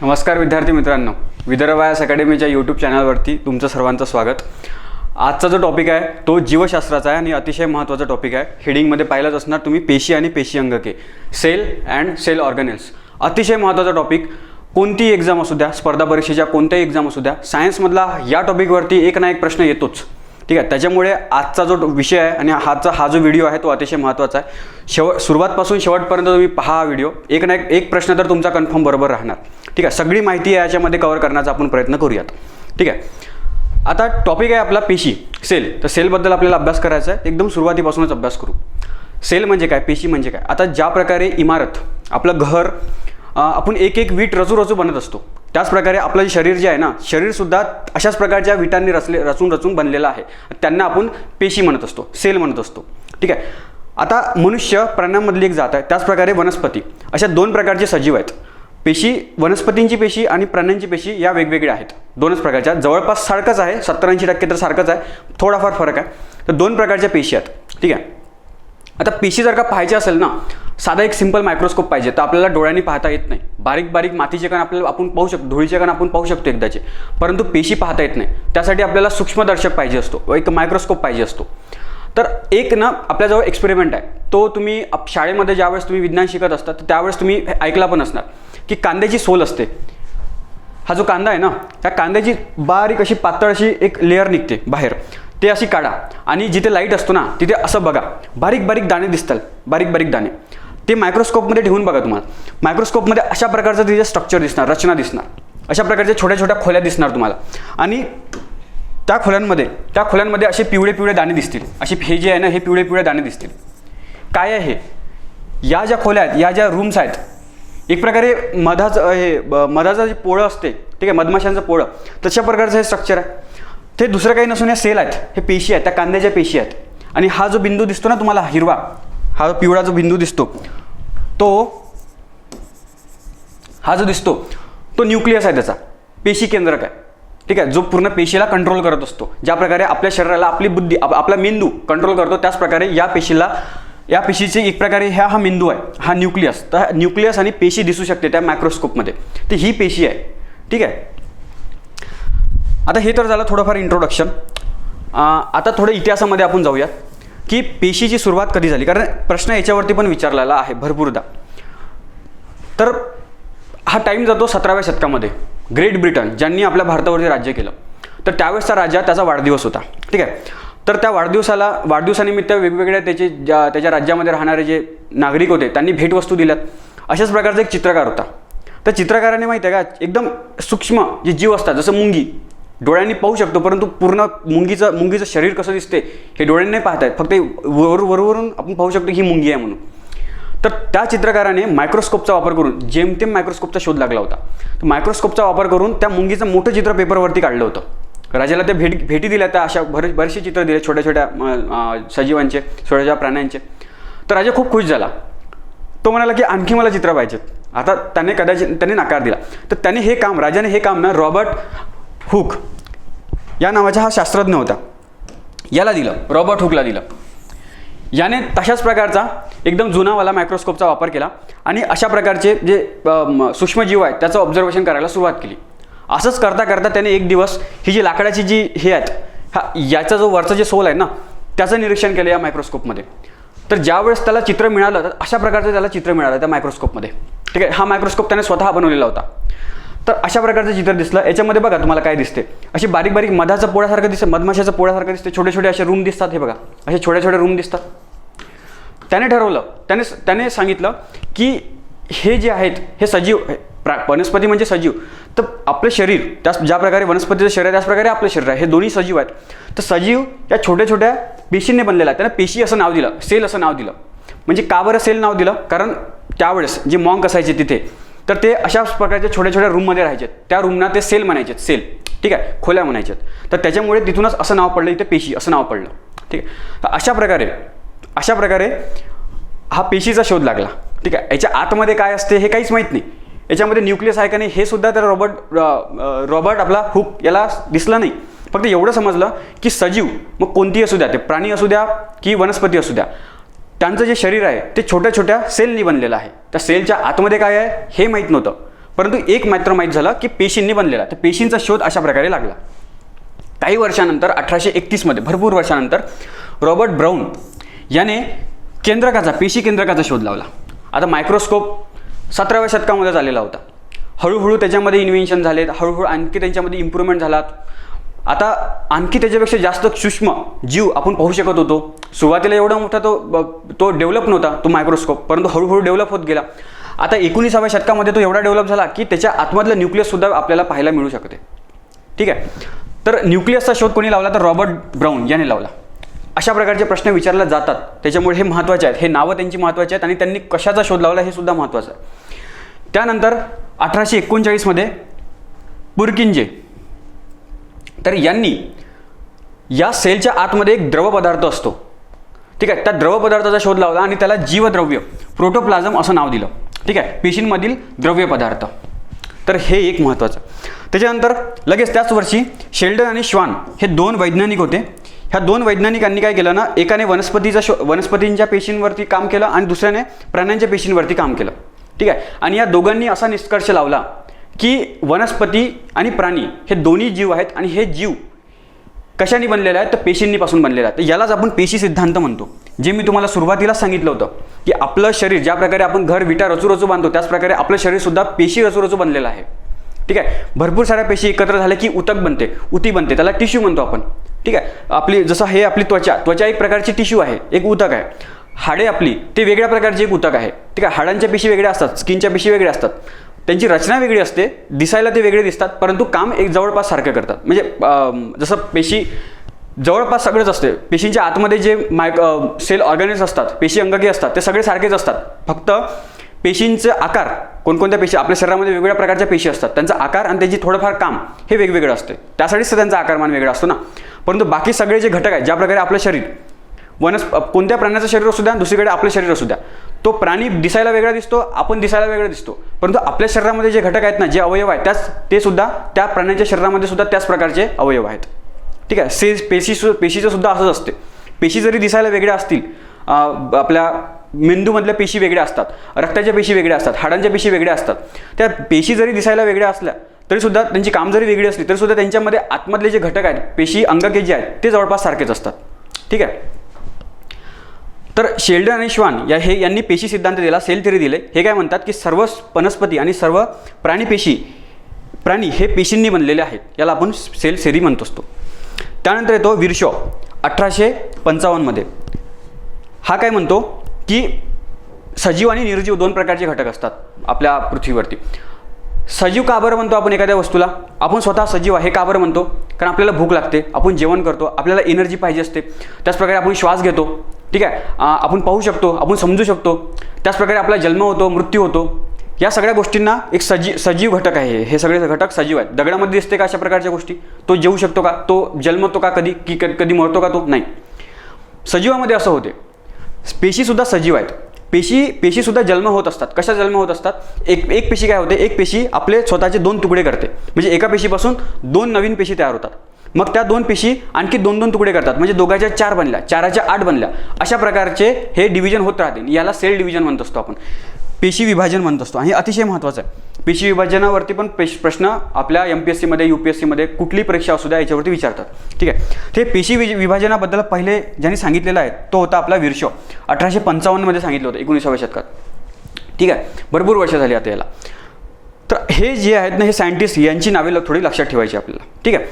नमस्कार विद्यार्थी मित्रांनो, विदर्भ आयएस अकॅडमीच्या यूट्यूब चॅनलवरती तुमचं सर्वांचं स्वागत। आजचा जो टॉपिक आहे तो जीवशास्त्राचा आहे आणि अतिशय महत्त्वाचा टॉपिक आहे। हेडिंगमध्ये पाहिलंच असणार तुम्ही, पेशी आणि पेशी अंगके, सेल अँड सेल ऑर्गनेल्स। अतिशय महत्त्वाचा टॉपिक, कोणती एक्झाम असू द्या, स्पर्धा परीक्षेच्या कोणत्याही एक्झाम असू द्या, सायन्समधला या टॉपिकवरती एक ना एक प्रश्न येतोच, ठीक आहे। त्याच्यामुळे आजचा जो विषय आहे आणि हा जो व्हिडिओ आहे तो अतिशय महत्त्वाचा आहे। सुरुवातपासून शेवटपर्यंत तुम्ही पहा हा व्हिडिओ, एक ना एक प्रश्न तर तुमचा कन्फर्म बरोबर राहणार, ठीक आहे। सगळी माहिती याच्यामध्ये कव्हर करण्याचा आपण प्रयत्न करूयात, ठीक आहे। आता टॉपिक आहे आपला पेशी, सेल। तर सेलबद्दल आपल्याला अभ्यास करायचा आहे, एकदम सुरुवातीपासूनच अभ्यास करू। सेल म्हणजे काय, पेशी म्हणजे काय। आता ज्या प्रकारे इमारत, आपलं घर, आपण एक एक वीट रचू बनत असतो, त्याच प्रकारे आपलं शरीर जे आहे ना, शरीरसुद्धा अशाच प्रकारच्या विटांनी रचून बनलेलं आहे। त्यांना आपण पेशी म्हणत असतो, सेल म्हणत असतो, ठीक आहे। आता मनुष्य प्राण्यांमधली एक जात आहे, त्याच प्रकारे वनस्पती, अशा दोन प्रकारचे सजीव आहेत। पेशी, वनस्पतींची पेशी आणि प्राण्यांची पेशी या वेगवेगळ्या आहेत, दोनच प्रकारच्या। जवळपास सारखंच आहे, 70-80% तर सारखंच आहे, थोडाफार फरक आहे। तर दोन प्रकारच्या पेशी आहेत, ठीक आहे। आता पेशी जर का पाहायची असेल ना, साधा एक सिंपल मायक्रोस्कोप पाहिजे, तर आपल्याला डोळ्यांनी पाहता येत नाही। बारीक बारीक मातीचे कण आपण पाहू शकतो, धुळीचे कण आपण पाहू शकतो एकदाचे, परंतु पेशी पाहता येत नाही। त्यासाठी आपल्याला सूक्ष्मदर्शक पाहिजे असतो, एक मायक्रोस्कोप पाहिजे असतो। तर एक ना आपल्याजवळ एक्सपेरिमेंट आहे, तो तुम्ही शाळेमध्ये ज्यावेळेस तुम्ही विज्ञान शिकत असता त्यावेळेस तुम्ही ऐकला पण असणार की कांद्याची सोल असते। हा जो कांदा आहे ना, त्या कांद्याची बारीक अशी पातळ अशी एक लेअर निघते बाहेर, ते अशी काढा आणि जिथे लाईट असतो ना तिथे असं बघा, बारीक बारीक दाणे दिसतात, बारीक बारीक दाणे। ते मायक्रोस्कोपमध्ये ठेवून बघा, तुम्हाला मायक्रोस्कोपमध्ये अशा प्रकारचं तिथे स्ट्रक्चर दिसणार, रचना दिसणार, अशा प्रकारच्या छोट्या छोट्या खोल्या दिसणार तुम्हाला। आणि त्या खोल्यांमध्ये असे पिवळे पिवळे दाणे दिसतील, असे हे जे आहे ना, हे पिवळे पिवळे दाणे दिसतील। काय आहे हे? या ज्या खोल्या आहेत, या ज्या रूम्स आहेत, एक प्रकारे मधाचं जे पोळं असते, ठीक आहे, मधमाशांचं पोळं, तशा प्रकारचं हे स्ट्रक्चर आहे। ते दुसरं काही नसून हे सेल आहेत, हे पेशी आहेत, त्या कांद्याच्या पेशी आहेत। आणि हा जो बिंदू दिसतो ना तुम्हाला, हिरवा, हा पिवळा जो बिंदू दिसतो, हा जो दिसतो तो न्यूक्लियस आहे, त्याचा पेशी केंद्रक आहे, ठीक आहे, जो पूर्ण पेशीला कंट्रोल करत असतो। ज्या प्रकारे आपल्या शरीराला आपली बुद्धी, आपला मेंदू कंट्रोल करतो, त्याच प्रकारे या पेशीचे एक प्रकारे हा मेंदू आहे, हा न्यूक्लियस। तर न्यूक्लियस आणि पेशी दिसू शकते त्या मायक्रोस्कोपमध्ये, तर ही पेशी आहे, ठीक आहे। आता हे तर झालं थोडंफार इंट्रोडक्शन। आता थोडं इतिहासामध्ये आपण जाऊया की पेशीची सुरुवात कधी झाली, कारण प्रश्न याच्यावरती पण विचारलेला आहे भरपूरदा। तर हा टाईम जातो 17व्या शतकामध्ये, ग्रेट ब्रिटन ज्यांनी आपल्या भारतावरती राज्य केलं, तर त्यावेळेसचा राजा, त्याचा वाढदिवस होता, ठीक आहे। तर त्या वाढदिवसानिमित्त वेगवेगळ्या त्याच्या राज्यामध्ये राहणारे जे नागरिक होते त्यांनी भेटवस्तू दिल्यात। अशाच प्रकारचा एक चित्रकार होता। त्या चित्रकाराने माहिती आहे का, एकदम सूक्ष्म जे जीव असतात, जसं मुंगी, डोळ्यांनी पाहू शकतो, परंतु पूर्ण मुंगीचं शरीर कसं दिसते हे डोळ्यांनी नाही पाहता येत, फक्त वरून आपण पाहू शकतो ही मुंगी आहे म्हणून। तर त्या चित्रकाराने मायक्रोस्कोपचा वापर करून, जेमतेम मायक्रोस्कोपचा शोध लागला होता, तर मायक्रोस्कोपचा वापर करून त्या मुंगीचं मोठं चित्र पेपरवरती काढलं होतं। राजाला ते भेटी दिल्या, त्या अशा बरेचसे चित्र दिले, छोट्या छोट्या सजीवांचे, छोट्या प्राण्यांचे। तर राजा खूप खुश झाला, तो म्हणाला की आणखी मला चित्र पाहिजेत। आता त्याने नकार दिला। तर राजाने हे काम ना रॉबर्ट हुक या नावाचा हा शास्त्रज्ञ होता, याला दिलं, रॉबर्ट हुकला दिलं। याने तशाच प्रकारचा एकदम जुनावाला मायक्रोस्कोपचा वापर केला आणि अशा प्रकारचे जे सूक्ष्मजीव आहेत त्याचं ऑब्झर्वेशन करायला सुरुवात केली। असंच करता करता त्याने एक दिवस ही जी लाकडाची जी हे आहेत, याचा जो वरचा जे सोल आहे ना, त्याचं निरीक्षण केलं या मायक्रोस्कोपमध्ये। तर ज्यावेळेस त्याला चित्र मिळालं, तर अशा प्रकारचं त्याला चित्र मिळालं त्या मायक्रोस्कोपमध्ये, ठीक आहे। हा मायक्रोस्कोप त्याने स्वतः बनवलेला होता। तर अशा प्रकारचं चित्र दिसलं। याच्यामध्ये बघा तुम्हाला काय दिसते, अशी बारीक बारीक मधाचं पोळ्यासारखं दिसतं, मधमाशाचं पोळ्यासारखं दिसते, छोटे छोटे असे रूम दिसतात, हे बघा असे छोटे छोटे रूम दिसतात। त्याने ठरवलं, त्याने सांगितलं की हे जे आहेत हे सजीव, वनस्पती म्हणजे सजीव, तर आपलं शरीर ज्या प्रकारे वनस्पतीचं शरीर आहे त्याच प्रकारे आपलं शरीर आहे, हे दोन्ही सजीव आहेत। तर सजीव या छोट्या छोट्या पेशींनी बनलेला आहे, त्यानं पेशी असं नाव दिलं, सेल असं नाव दिलं। म्हणजे का बरं सेल नाव दिलं? कारण त्यावेळेस जे मॉन्क असायचे तिथे, तर ते अशा प्रकारच्या छोट्या छोट्या रूममध्ये राहायचे, त्या रूमना ते सेल म्हणायचे, सेल, ठीक आहे, खोल्या म्हणायच्यात। तर त्याच्यामुळे तिथूनच असं नाव पडलं, इथे पेशी असं नाव पडलं, ठीक आहे। तर अशा प्रकारे हा पेशीचा शोध लागला, ठीक आहे। याच्या आतमध्ये काय असते हे काहीच माहीत नाही, याच्यामध्ये न्यूक्लियस आहे का नाही हे सुद्धा त्या रॉबर्ट आपला हुक याला दिसलं नाही। फक्त एवढं समजलं की सजीव, मग कोणतीही असू द्या, ते प्राणी असू द्या की वनस्पती असू द्या, त्यांचं जे शरीर आहे ते छोट्या छोट्या सेलनी बनलेलं आहे। त्या सेलच्या आतमध्ये काय आहे हे माहीत नव्हतं, परंतु एक मात्र माहीत झालं की पेशींनी बनलेला. तर पेशींचा शोध अशा प्रकारे लागला. काही वर्षानंतर 1831 मध्ये, भरपूर वर्षानंतर रॉबर्ट ब्राऊन याने केंद्रकाचा, पेशी केंद्रकाचा शोध लावला. आता मायक्रोस्कोप 17व्या शतकामध्ये झालेला होता. हळूहळू त्याच्यामध्ये इन्व्हेन्शन झालेत, हळूहळू आणखी त्यांच्यामध्ये इम्प्रूव्हमेंट झालात. आता आणखी त्याच्यापेक्षा जास्त सूक्ष्म जीव आपण पाहू शकत होतो. सुरुवातीला एवढा मोठा तो डेव्हलप नव्हता तो मायक्रोस्कोप, परंतु हळूहळू डेव्हलप होत गेला. आता 19व्या शतकामध्ये तो एवढा डेव्हलप झाला की त्याच्या आतमधलं न्यूक्लियससुद्धा आपल्याला पाहायला मिळू शकते. ठीक आहे. तर न्यूक्लियसचा शोध कोणी लावला? तर रॉबर्ट ब्राऊन याने लावला. अशा प्रकारचे प्रश्न विचारले जातात, त्याच्यामुळे हे महत्त्वाचे आहेत. हे नावं त्यांची महत्त्वाची आहेत आणि त्यांनी कशाचा शोध लावला हे सुद्धा महत्त्वाचं आहे. त्यानंतर 1839 मध्ये पुरकिंजे, तर यांनी या सेलच्या आतमध्ये एक द्रव पदार्थ असतो. ठीक आहे. त्या द्रव पदार्थाचा शोध लावला आणि त्याला जीवद्रव्य, प्रोटोप्लाझम असं नाव दिलं. ठीक आहे. पेशींमधील द्रव्य पदार्थ. तर हे एक महत्त्वाचं. त्याच्यानंतर लगेच त्याच वर्षी शेल्डन आणि श्वान हे 2 वैज्ञानिक होते. ह्या 2 वैज्ञानिकांनी काय केलं ना, एकाने वनस्पतींच्या पेशींवरती काम केलं आणि दुसऱ्याने प्राण्यांच्या पेशींवरती काम केलं. ठीक आहे. आणि या दोघांनी असा निष्कर्ष लावला की वनस्पती आणि प्राणी हे दोन्ही जीव आहेत आणि हे जीव कशाने बनलेले आहेत? तर पेशींपासून बनलेले आहेत. यालाच आपण पेशी सिद्धांत म्हणतो. जे मी तुम्हाला सुरुवातीला सांगितलं होतं की आपलं शरीर ज्या प्रकारे आपण घर विटा रचू बांधतो, त्याच प्रकारे आपलं शरीर सुद्धा पेशी रचू बनलेलं आहे. ठीक आहे. भरपूर साऱ्या पेशी एकत्र झाल्या की उतक बनते, उती बनते, त्याला टिश्यू म्हणतो आपण. ठीक आहे. आपली जसं हे आपली त्वचा एक प्रकारची टिश्यू आहे, एक उतक आहे. हाडे आपली ते वेगळ्या प्रकारची एक उतक आहे. ठीक आहे. हाडांच्या पेशी वेगळ्या असतात, स्किनच्या पेशी वेगळ्या असतात, त्यांची रचना वेगळी असते, दिसायला ते वेगळे दिसतात, परंतु काम एक जवळपास सारखं करतात. म्हणजे जसं पेशी जवळपास सगळंच असते. पेशींच्या आतमध्ये जे सेल ऑर्गॅनिक्स असतात, पेशी अंगके असतात, ते सगळे सारखेच असतात. फक्त पेशींचे आकार, कोणकोणत्या पेशी आपल्या शरीरामध्ये वेगवेगळ्या प्रकारच्या पेशी असतात, त्यांचा आकार आणि त्यांची थोडंफार काम हे वेगवेगळं असते. त्यासाठीच त्यांचा आकारमान वेगळा असतो ना. परंतु बाकी सगळे जे घटक आहेत, ज्या प्रकारे आपलं शरीर, कोणत्या प्राण्याचं शरीर असू द्या, दुसरीकडे आपलं शरीर असू द्या, तो प्राणी दिसायला वेगळा दिसतो, आपण दिसायला वेगळा दिसतो, परंतु आपल्या शरीरामध्ये जे घटक आहेत ना, जे अवयव आहेत, ते सुद्धा त्या प्राण्याच्या शरीरामध्ये सुद्धा त्याच प्रकारचे अवयव आहेत. ठीक आहे. पेशीचं सुद्धा असंच असते. पेशी जरी दिसायला वेगळ्या असतील, आपल्या मेंदूमधल्या पेशी वेगळ्या असतात, रक्ताच्या पेशी वेगळ्या असतात, हाडांच्या पेशी वेगळ्या असतात. त्या पेशी जरी दिसायला वेगळ्या असल्या तरीसुद्धा त्यांची काम जरी वेगळी असली तरीसुद्धा त्यांच्यामध्ये आतमधले जे घटक आहेत, पेशी अंगके जे आहेत, ते जवळपास सारखेच असतात. ठीक आहे. तर शेल्डन आणि श्वान यांनी पेशी सिद्धांत दिला, सेल थेरी दिले. हे काय म्हणतात की सर्व वनस्पती आणि सर्व प्राणी हे पेशींनी बनलेले आहेत. याला आपण सेल थेरी म्हणत असतो. त्यानंतर येतो विर्शॉ 1855 मध्ये. हा काय म्हणतो की सजीव आणि निर्जीव 2 प्रकारचे घटक असतात आपल्या पृथ्वीवरती. सजीव का बरं म्हणतो आपण एखाद्या वस्तूला? आपण स्वतः सजीव आहे का बरं म्हणतो? कारण आपल्याला भूक लागते, आपण जेवण करतो, आपल्याला एनर्जी पाहिजे असते, त्याचप्रकारे आपण श्वास घेतो. ठीक आहे. आपण पाहू शकतो, आपण समजू शकतो, त्याचप्रकारे आपला जन्म होतो, मृत्यू होतो. या सगळ्या गोष्टींना एक सजीव घटक आहे. हे सगळे घटक सजीव आहेत. दगडामध्ये दिसते का अशा प्रकारच्या गोष्टी? तो जेवू शकतो का? तो जन्मतो का? कधी मरतो का तो? नाही. सजीवामध्ये असं होते. पेशीसुद्धा सजीव आहेत. पेशीसुद्धा जन्म होत असतात. कशा जन्म होत असतात? एक पेशी काय होते? एक पेशी आपले स्वतःचे 2 तुकडे करते. म्हणजे एका पेशीपासून 2 नवीन पेशी तयार होतात. मग त्या 2 पेशी आणखी 2 तुकडे करतात. म्हणजे दोघाच्या 4 बनल्या, 4च्या 8 बनल्या. अशा प्रकारचे हे डिव्हिजन होत राहते. याला सेल डिव्हिजन म्हणत असतो आपण, पेशी विभाजन म्हणत असतो. आणि अतिशय महत्त्वाचं आहे. पेशी विभाजनावरती पण प्रश्न आपल्या MPSC मध्ये, UPSC मध्ये कुठली परीक्षा असू द्या याच्यावरती विचारतात. ठीक आहे. ते पेशी विभाजनाबद्दल पहिले ज्यांनी सांगितलेलं आहे तो होता आपला विर्शॉ. 1855 मध्ये सांगितलं होतं, 19व्या शतकात. ठीक आहे. भरपूर वर्ष झाली आता याला. तर हे जे आहेत ना, हे सायंटिस्ट, यांची नावे थोडी लक्षात ठेवायची आपल्याला. ठीक आहे.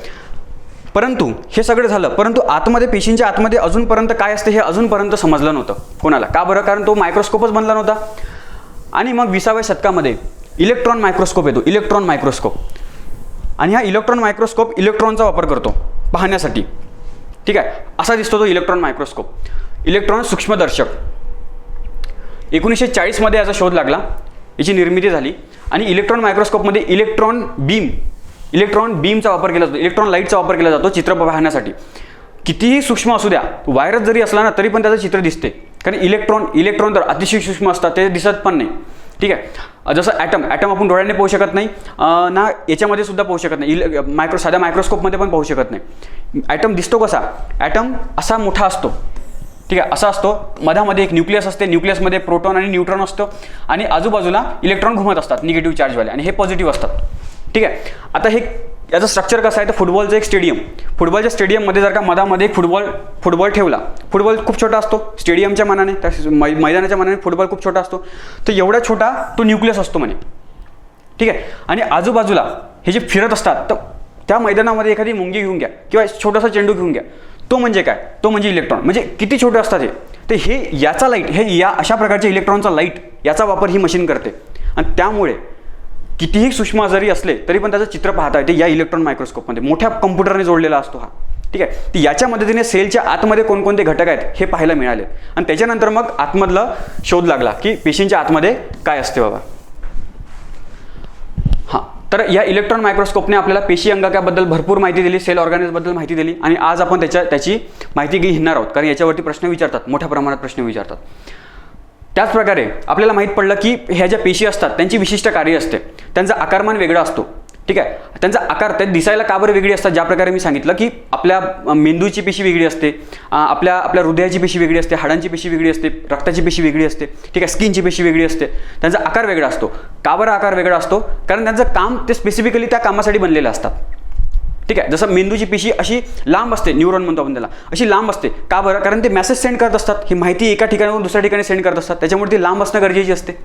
परंतु हे सगळं झालं, परंतु आतमध्ये, पेशींच्या आतमध्ये अजूनपर्यंत काय असते हे अजूनपर्यंत समजलं नव्हतं कोणाला. का बरं? कारण तो मायक्रोस्कोपच बनला नव्हता. आणि मग 20व्या शतकामध्ये इलेक्ट्रॉन मायक्रोस्कोप येतो. Electron microscope. आणि हा इलेक्ट्रॉन मायक्रोस्कोप इलेक्ट्रॉनचा वापर करतो पाहण्यासाठी. ठीक आहे. असा दिसतो तो इलेक्ट्रॉन मायक्रोस्कोप. इलेक्ट्रॉन सूक्ष्मदर्शक. 1940 मध्ये याचा शोध लागला, याची निर्मिती झाली. आणि इलेक्ट्रॉन मायक्रोस्कोपमध्ये इलेक्ट्रॉन बीमचा वापर केला जातो. इलेक्ट्रॉन लाईटचा वापर केला जातो चित्र पाहण्यासाठी. कितीही सूक्ष्म असू द्या, व्हायरस जरी असला ना तरी पण त्याचं चित्र दिसते. कारण इलेक्ट्रॉन तर अतिशय सूक्ष्म असतात, ते दिसत पण नाही. ठीक आहे. जसं ॲटम आपण डोळ्याने पाहू शकत नाही ना, याच्यामध्ये सुद्धा पाहू शकत नाही. साध्या मायक्रोस्कोपमध्ये पण पाहू शकत नाही. ॲटम दिसतो कसा? ॲटम असा मोठा असतो. ठीक आहे, असं असतो. मधामध्ये एक न्यूक्लियस असते, न्यूक्लियसमध्ये प्रोटॉन आणि न्यूट्रॉन असतो आणि आजूबाजूला इलेक्ट्रॉन घुमत असतात निगेटिव्ह चार्जवाले आणि हे पॉझिटिव्ह असतात. ठीक आहे, आता हे याचं स्ट्रक्चर कसं आहे तर फुटबॉलचं एक स्टेडियम, फुटबॉलच्या स्टेडियममध्ये जर का मधामध्ये फुटबॉल ठेवला, फुटबॉल खूप छोटा असतो स्टेडियमच्या मानाने, त्या मैदानाच्या मानाने फुटबॉल खूप छोटा असतो, तर एवढा छोटा तो न्यूक्लियस असतो म्हणे. ठीक आहे, आणि आजूबाजूला हे जे फिरत असतात तर त्या मैदानामध्ये एखादी मुंगी घेऊन घ्या किंवा छोटासा चेंडू घेऊन घ्या, तो म्हणजे काय, तो म्हणजे इलेक्ट्रॉन. म्हणजे किती छोटे असतात हे, तर हे याचा लाईट, हे या अशा प्रकारच्या इलेक्ट्रॉनचा लाईट याचा वापर ही मशीन करते आणि त्यामुळे कितीही सूक्ष्म जरी असले तरी पण त्याचं चित्र पाहता येते या इलेक्ट्रॉन मायक्रोस्कोपमध्ये. मोठ्या कम्प्युटरने जोडलेला असतो हा. ठीक आहे, तर याच्या मदतीने सेलच्या आतमध्ये कोणकोणते घटक आहेत हे पाहायला मिळाले आणि त्याच्यानंतर मग आतमधला शोध लागला की पेशींच्या आतमध्ये काय असते बाबा. हां, तर या इलेक्ट्रॉन मायक्रोस्कोपने आपल्याला पेशी अंगाकाबद्दल भरपूर माहिती दिली, सेल ऑर्गॅनिजबद्दल माहिती दिली आणि आज आपण त्याची माहिती घेणार आहोत कारण याच्यावरती प्रश्न विचारतात, मोठ्या प्रमाणात प्रश्न विचारतात. त्याचप्रकारे आपल्याला माहीत पडलं की ह्या ज्या पेशी असतात त्यांची विशिष्ट कार्य असते, त्यांचा आकारमान वेगळा असतो. ठीक आहे, त्यांचा आकार ते दिसायला का बरं वेगळी असतात, ज्या प्रकारे मी सांगितलं की आपल्या मेंदूची पेशी वेगळी असते, आपल्या हृदयाची पेशी वेगळी असते, हाडांची पेशी वेगळी असते, रक्ताची पेशी वेगळी असते. ठीक आहे, स्किनची पेशी वेगळी असते, त्यांचा आकार वेगळा असतो. का बरं आकार वेगळा असतो, कारण त्यांचं काम ते स्पेसिफिकली त्या कामासाठी बनलेले असतात. ठीक आहे, जसं मेंदूची पेशी अशी लांब असते, न्यूरॉन म्हणतो आपण त्याला, अशी लांब असते. का बरं, कारण ते मेसेज सेंड करत असतात, ही माहिती एका ठिकाणावरून दुसऱ्या ठिकाणी सेंड करत असतात, त्याच्यामुळे ती लांब असणं गरजेची असते.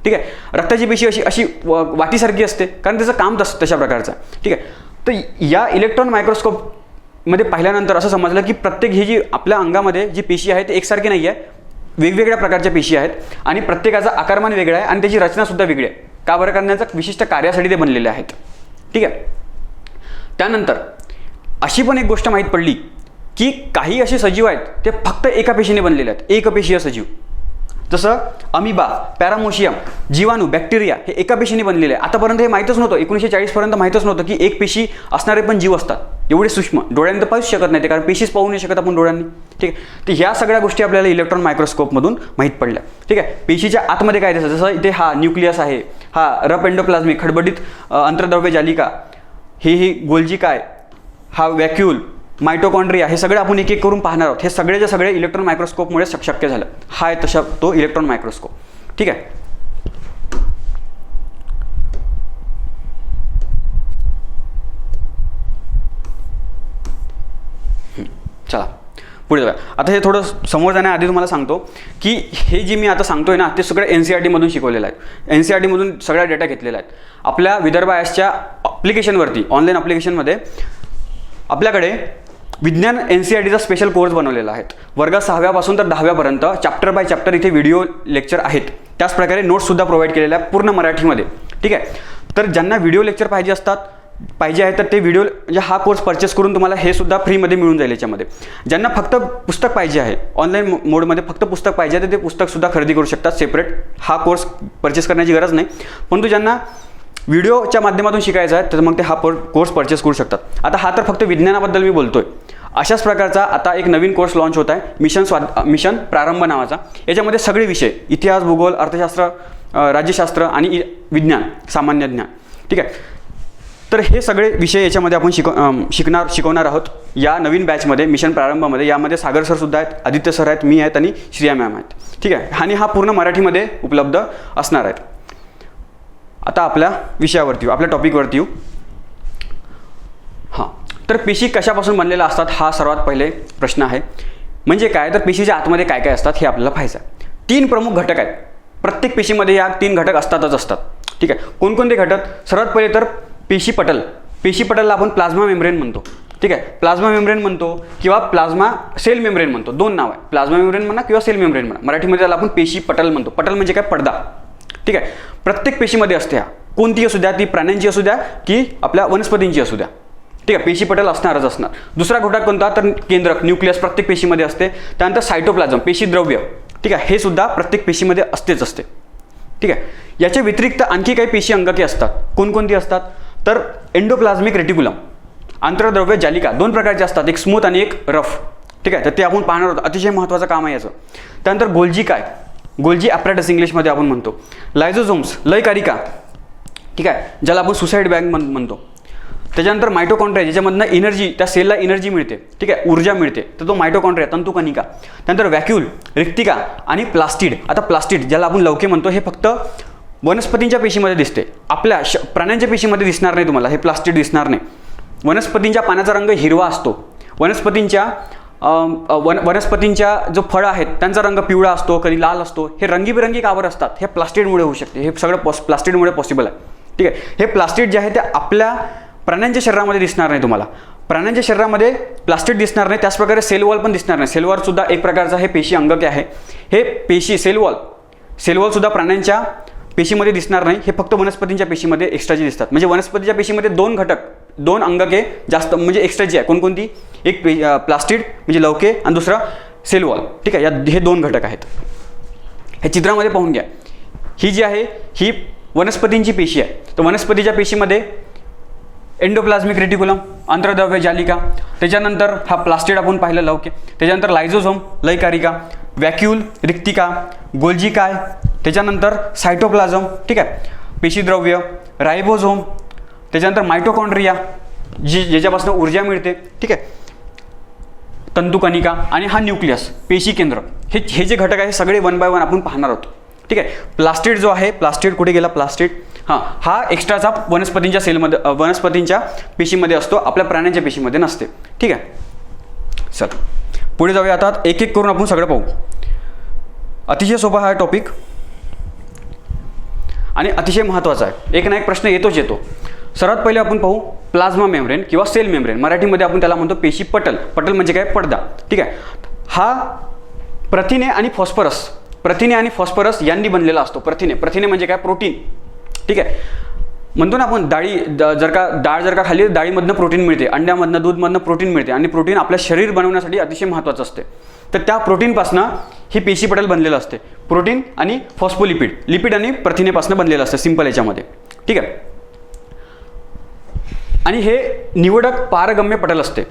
ठीक आहे, रक्ताची पेशी अशी वाटीसारखी असते कारण त्याचं काम तशा प्रकारचं. ठीक आहे, तर या इलेक्ट्रॉन मायक्रोस्कोपमध्ये पाहिल्यानंतर असं समजलं की प्रत्येक ही जी आपल्या अंगामध्ये जी पेशी आहे ती एकसारखी नाही आहे, वेगवेगळ्या प्रकारच्या पेशी आहेत आणि प्रत्येकाचा आकारमान वेगळा आहे आणि त्याची रचनासुद्धा वेगळी आहे. का बरं, कारण त्यांच्या विशिष्ट कार्यासाठी ते बनलेले आहेत. ठीक आहे, त्यानंतर अशी पण एक गोष्ट माहीत पडली की काही असे सजीव आहेत ते फक्त एका पेशीने बनलेले आहेत, एकपेशीय सजीव. जसं अमिबा, पॅरामोशियम, जीवाणू, बॅक्टेरिया हे एका पेशीने बनलेले आहे. आतापर्यंत हे माहीतच नव्हतं, 1940 पर्यंत माहीतच नव्हतं की एक पेशी असणारे पण जीव असतात, एवढे सूक्ष्म. डोळ्यांनी तर पाहूच शकत नाही ते, कारण पेशीच पाहू नाही शकत आपण डोळ्यांनी. ठीक आहे, तर ह्या सगळ्या गोष्टी आपल्याला इलेक्ट्रॉन मायक्रोस्कोपमधून माहीत पडल्या. ठीक आहे, पेशीच्या आतमध्ये काय दिसतं, जसं इथे हा न्यूक्लियस आहे, हा रफ एंडोप्लाझ्मिक खडबडीत अंतर्द्रव्य जालिका, ही गोल्जी काय, हा वॅक्यूल, मायटोकॉन्ड्रिया, हे सगळे आपण एक एक करून पाहणार आहोत. हे सगळेचे सगळे इलेक्ट्रॉन मायक्रोस्कोपमुळे शक्य झालं. हा आहे तशा तो इलेक्ट्रॉन मायक्रोस्कोप. ठीक आहे, चला पुढे जाऊया. आता हे थोडं समोर जाण्याआधी तुम्हाला सांगतो की हे जे मी आता सांगतोय ना ते सगळं NCERT मधून शिकवलेलं आहे. NCERT मधून सगळा डेटा घेतलेला आहे. आपल्या विदर्भ आयसच्या ॲप्लिकेशनवरती, ऑनलाईन ॲप्लिकेशनमध्ये आपल्याकडे विज्ञान NCERTचा स्पेशल कोर्स बनवलेला आहे. वर्ग 6व्या पासून तर 10व्या पर्यंत चॅप्टर बाय चॅप्टर इथे व्हिडिओ लेक्चर आहेत. त्याचप्रकारे नोट्ससुद्धा प्रोव्हाइड केलेल्या आहे पूर्ण मराठीमध्ये. ठीक आहे, तर ज्यांना व्हिडिओ लेक्चर पाहिजे आहे तर ते व्हिडिओ म्हणजे हा कोर्स परचेस करून तुम्हाला हे सुद्धा फ्रीमध्ये मिळून जाईल. याच्यामध्ये ज्यांना फक्त पुस्तक पाहिजे आहे, ऑनलाईन मोडमध्ये फक्त पुस्तक पाहिजे आहे तर ते पुस्तकसुद्धा खरेदी करू शकतात सेपरेट. हा कोर्स परचेस करण्याची गरज नाही. परंतु ज्यांना व्हिडिओच्या माध्यमातून शिकायचं आहे तर मग ते हा कोर्स परचेस करू शकतात. आता हा तर फक्त विज्ञानाबद्दल मी बोलतोय. अशाच प्रकारचा आता एक नवीन कोर्स लॉन्च होत आहे, मिशन प्रारंभ नावाचा. याच्यामध्ये सगळे विषय, इतिहास, भूगोल, अर्थशास्त्र, राज्यशास्त्र आणि विज्ञान, सामान्य ज्ञान. ठीक आहे, तर हे सगळे विषय याच्यामध्ये आपण शिकवणार आहोत या नवीन बॅचमध्ये, मिशन प्रारंभमध्ये. यामध्ये सागर सर सुद्धा आहेत, आदित्य सर आहेत, मी आहेत आणि श्रिया मॅम आहेत. ठीक आहे, आणि हा पूर्ण मराठीमध्ये उपलब्ध असणार आहे. आता आपल्या विषयावरती येऊ, आपल्या टॉपिकवरती येऊ. हां, तर पेशी कशापासून बनलेल्या असतात हा सर्वात पहिले प्रश्न आहे. म्हणजे काय, तर पेशीच्या आतमध्ये काय काय असतात हे आपल्याला पाहायचं आहे. 3 प्रमुख घटक आहेत. प्रत्येक पेशीमध्ये या 3 घटक असतातच असतात. ठीक आहे, कोणकोणते घटक, सर्वात पहिले तर पेशीपटल. पेशीपटलला आपण प्लाझ्मा मेम्ब्रेन म्हणतो. ठीक आहे, प्लाझ्मा मेम्ब्रेन म्हणतो किंवा प्लाझ्मा सेल मेम्ब्रेन म्हणतो, 2 नाव आहे. प्लाझ्मा मेम्ब्रेन म्हणा किंवा सेल मेम्ब्रेन म्हणा. मराठीमध्ये त्याला आपण पेशीपटल म्हणतो. पटल म्हणजे काय, पडदा. ठीक आहे, प्रत्येक पेशीमध्ये असते. हा कोणती असू द्या, ती प्राण्यांची असू द्या की आपल्या वनस्पतींची असू द्या. ठीक आहे, पेशीपटल असणारच असणार. दुसरा घटक कोणता, तर केंद्रक, न्यूक्लियस प्रत्येक पेशीमध्ये असते. त्यानंतर सायटोप्लाझम, पेशीद्रव्य. ठीक आहे, हे सुद्धा प्रत्येक पेशीमध्ये असते. ठीक आहे, याच्या व्यतिरिक्त आणखी काही पेशी अंगके असतात. कोणकोणती असतात, तर एंडोप्लाझ्मिक रेटिक्युलम, आंतरद्रव्य जालिका, 2 प्रकारचे असतात, एक स्मूथ आणि एक रफ. ठीक आहे, तर ते आपण पाहणार आहोत. अतिशय महत्त्वाचं काम आहे याचं. त्यानंतर गोल्जी काय, गोल्जी ॲपॅरेटस इंग्लिशमध्ये आपण म्हणतो. लायझोझोम्स, लयकारिका. ठीक आहे, ज्याला आपण सुसाईड बँक म्हणतो. त्याच्यानंतर मायटोकॉन्ड्रिया, ज्याच्यामधनं एनर्जी, त्या सेलला एनर्जी मिळते, ठीक आहे, ऊर्जा मिळते, तर तो मायटोकॉन्ड्रिया, तंतुकणिका. त्यानंतर व्हॅक्यूल, रिक्तिका आणि प्लास्टिड. आता प्लास्टिड ज्याला आपण लवके म्हणतो, हे फक्त वनस्पतींच्या पेशीमध्ये दिसते, आपल्या प्राण्यांच्या पेशीमध्ये दिसणार नाही तुम्हाला, हे प्लास्टिड दिसणार नाही. वनस्पतींच्या पाण्याचा रंग हिरवा असतो, वनस्पतींच्या जो फळं आहेत त्यांचा रंग पिवळा असतो, कधी लाल असतो. हे रंगीबिरंगी का बरं असतात? हे प्लास्टिडमुळे होऊ शकते, हे सगळं प्लास्टिडमुळे पॉसिबल आहे, ठीक आहे. हे प्लास्टिड जे आहे ते आपल्या प्राण्यांच्या शरीरामध्ये दिसणार नाही तुम्हाला, प्राण्यांच्या शरीरामध्ये प्लास्टिड दिसणार नाही. त्याचप्रकारे सेल वॉल पण दिसणार नाही. सेल वॉल सुद्धा एक प्रकारचा हे पेशी अंगके आहे. हे पेशी सेल वॉल सुद्धा प्राण्यांच्या पेशीमध्ये दिसणार नाही, हे फक्त वनस्पतींच्या पेशीमध्ये एक्स्ट्राचे दिसतात. म्हणजे वनस्पतीच्या पेशीमध्ये दोन अंगके जास्त म्हणजे एक्स्ट्राची आहे. कोणकोणती? एक प्लास्टिड म्हणजे लवके आणि दुसरा सेल वॉल, ठीक आहे. हे 2 घटक आहेत. हे चित्रामध्ये पाहून घ्या. ही जी आहे ही वनस्पतींची पेशी आहे. तर वनस्पतीच्या पेशीमध्ये एंडोप्लाझ्मिक रेटिक्युलम, अंतर्द्रव्य जालिका, त्याच्यानंतर हा प्लास्टिड आपण पाहिलं लवके, त्याच्यानंतर लायझोझोम, लयकारिका, व्हॅक्यूल, रिक्तिका, गोल्जी काय, त्याच्यानंतर सायटोप्लाझम, ठीक आहे, पेशीद्रव्य, रायबोझोम, त्याच्यानंतर मायटोकॉन्ड्रिया ज्याच्यापासून ऊर्जा मिळते, ठीक आहे, तंतुकणिका आणि हा न्यूक्लियस, पेशी केंद्र. हे जे घटक आहे सगळे 1 बाय 1 आपण पाहणार आहोत, ठीक आहे. प्लास्टिड जो आहे, प्लास्टिड कुठे गेला? प्लास्टिड हा एक्स्ट्राचा वनस्पतींच्या पेशीमध्ये असतो, आपल्या प्राण्यांच्या पेशीमध्ये नसते, ठीक आहे. चल पुढे जाऊया. आता एक एक करून आपण सगळं पाहू. अतिशय सोपा हा टॉपिक आणि अतिशय महत्त्वाचा आहे. एक ना एक प्रश्न येतो. सर्वात पहिले आपण पाहू प्लाझ्मा मेम्ब्रेन किंवा सेल मेम्ब्रेन. मराठीमध्ये आपण त्याला म्हणतो पेशी पटल. पटल म्हणजे काय? पडदा, ठीक आहे. हा प्रथिने आणि फॉस्फरस यांनी बनलेला असतो. प्रथिने म्हणजे काय? प्रोटीन, ठीक आहे. म्हणतो ना आपण डाळ जर का खाल्ली डाळीमधनं प्रोटीन मिळते, अंड्यामधनं, दूधमधनं प्रोटीन मिळते आणि प्रोटीन आपल्या शरीर बनवण्यासाठी अतिशय महत्त्वाचं असते. तर त्या प्रोटीनपासनं ही पेशी पटल बनलेलं असते. प्रोटीन आणि लिपिड आणि प्रथिनेपासून बनलेलं असतं सिंपल याच्यामध्ये, ठीक आहे. आणि हे निवडक पारगम्य पटल असते.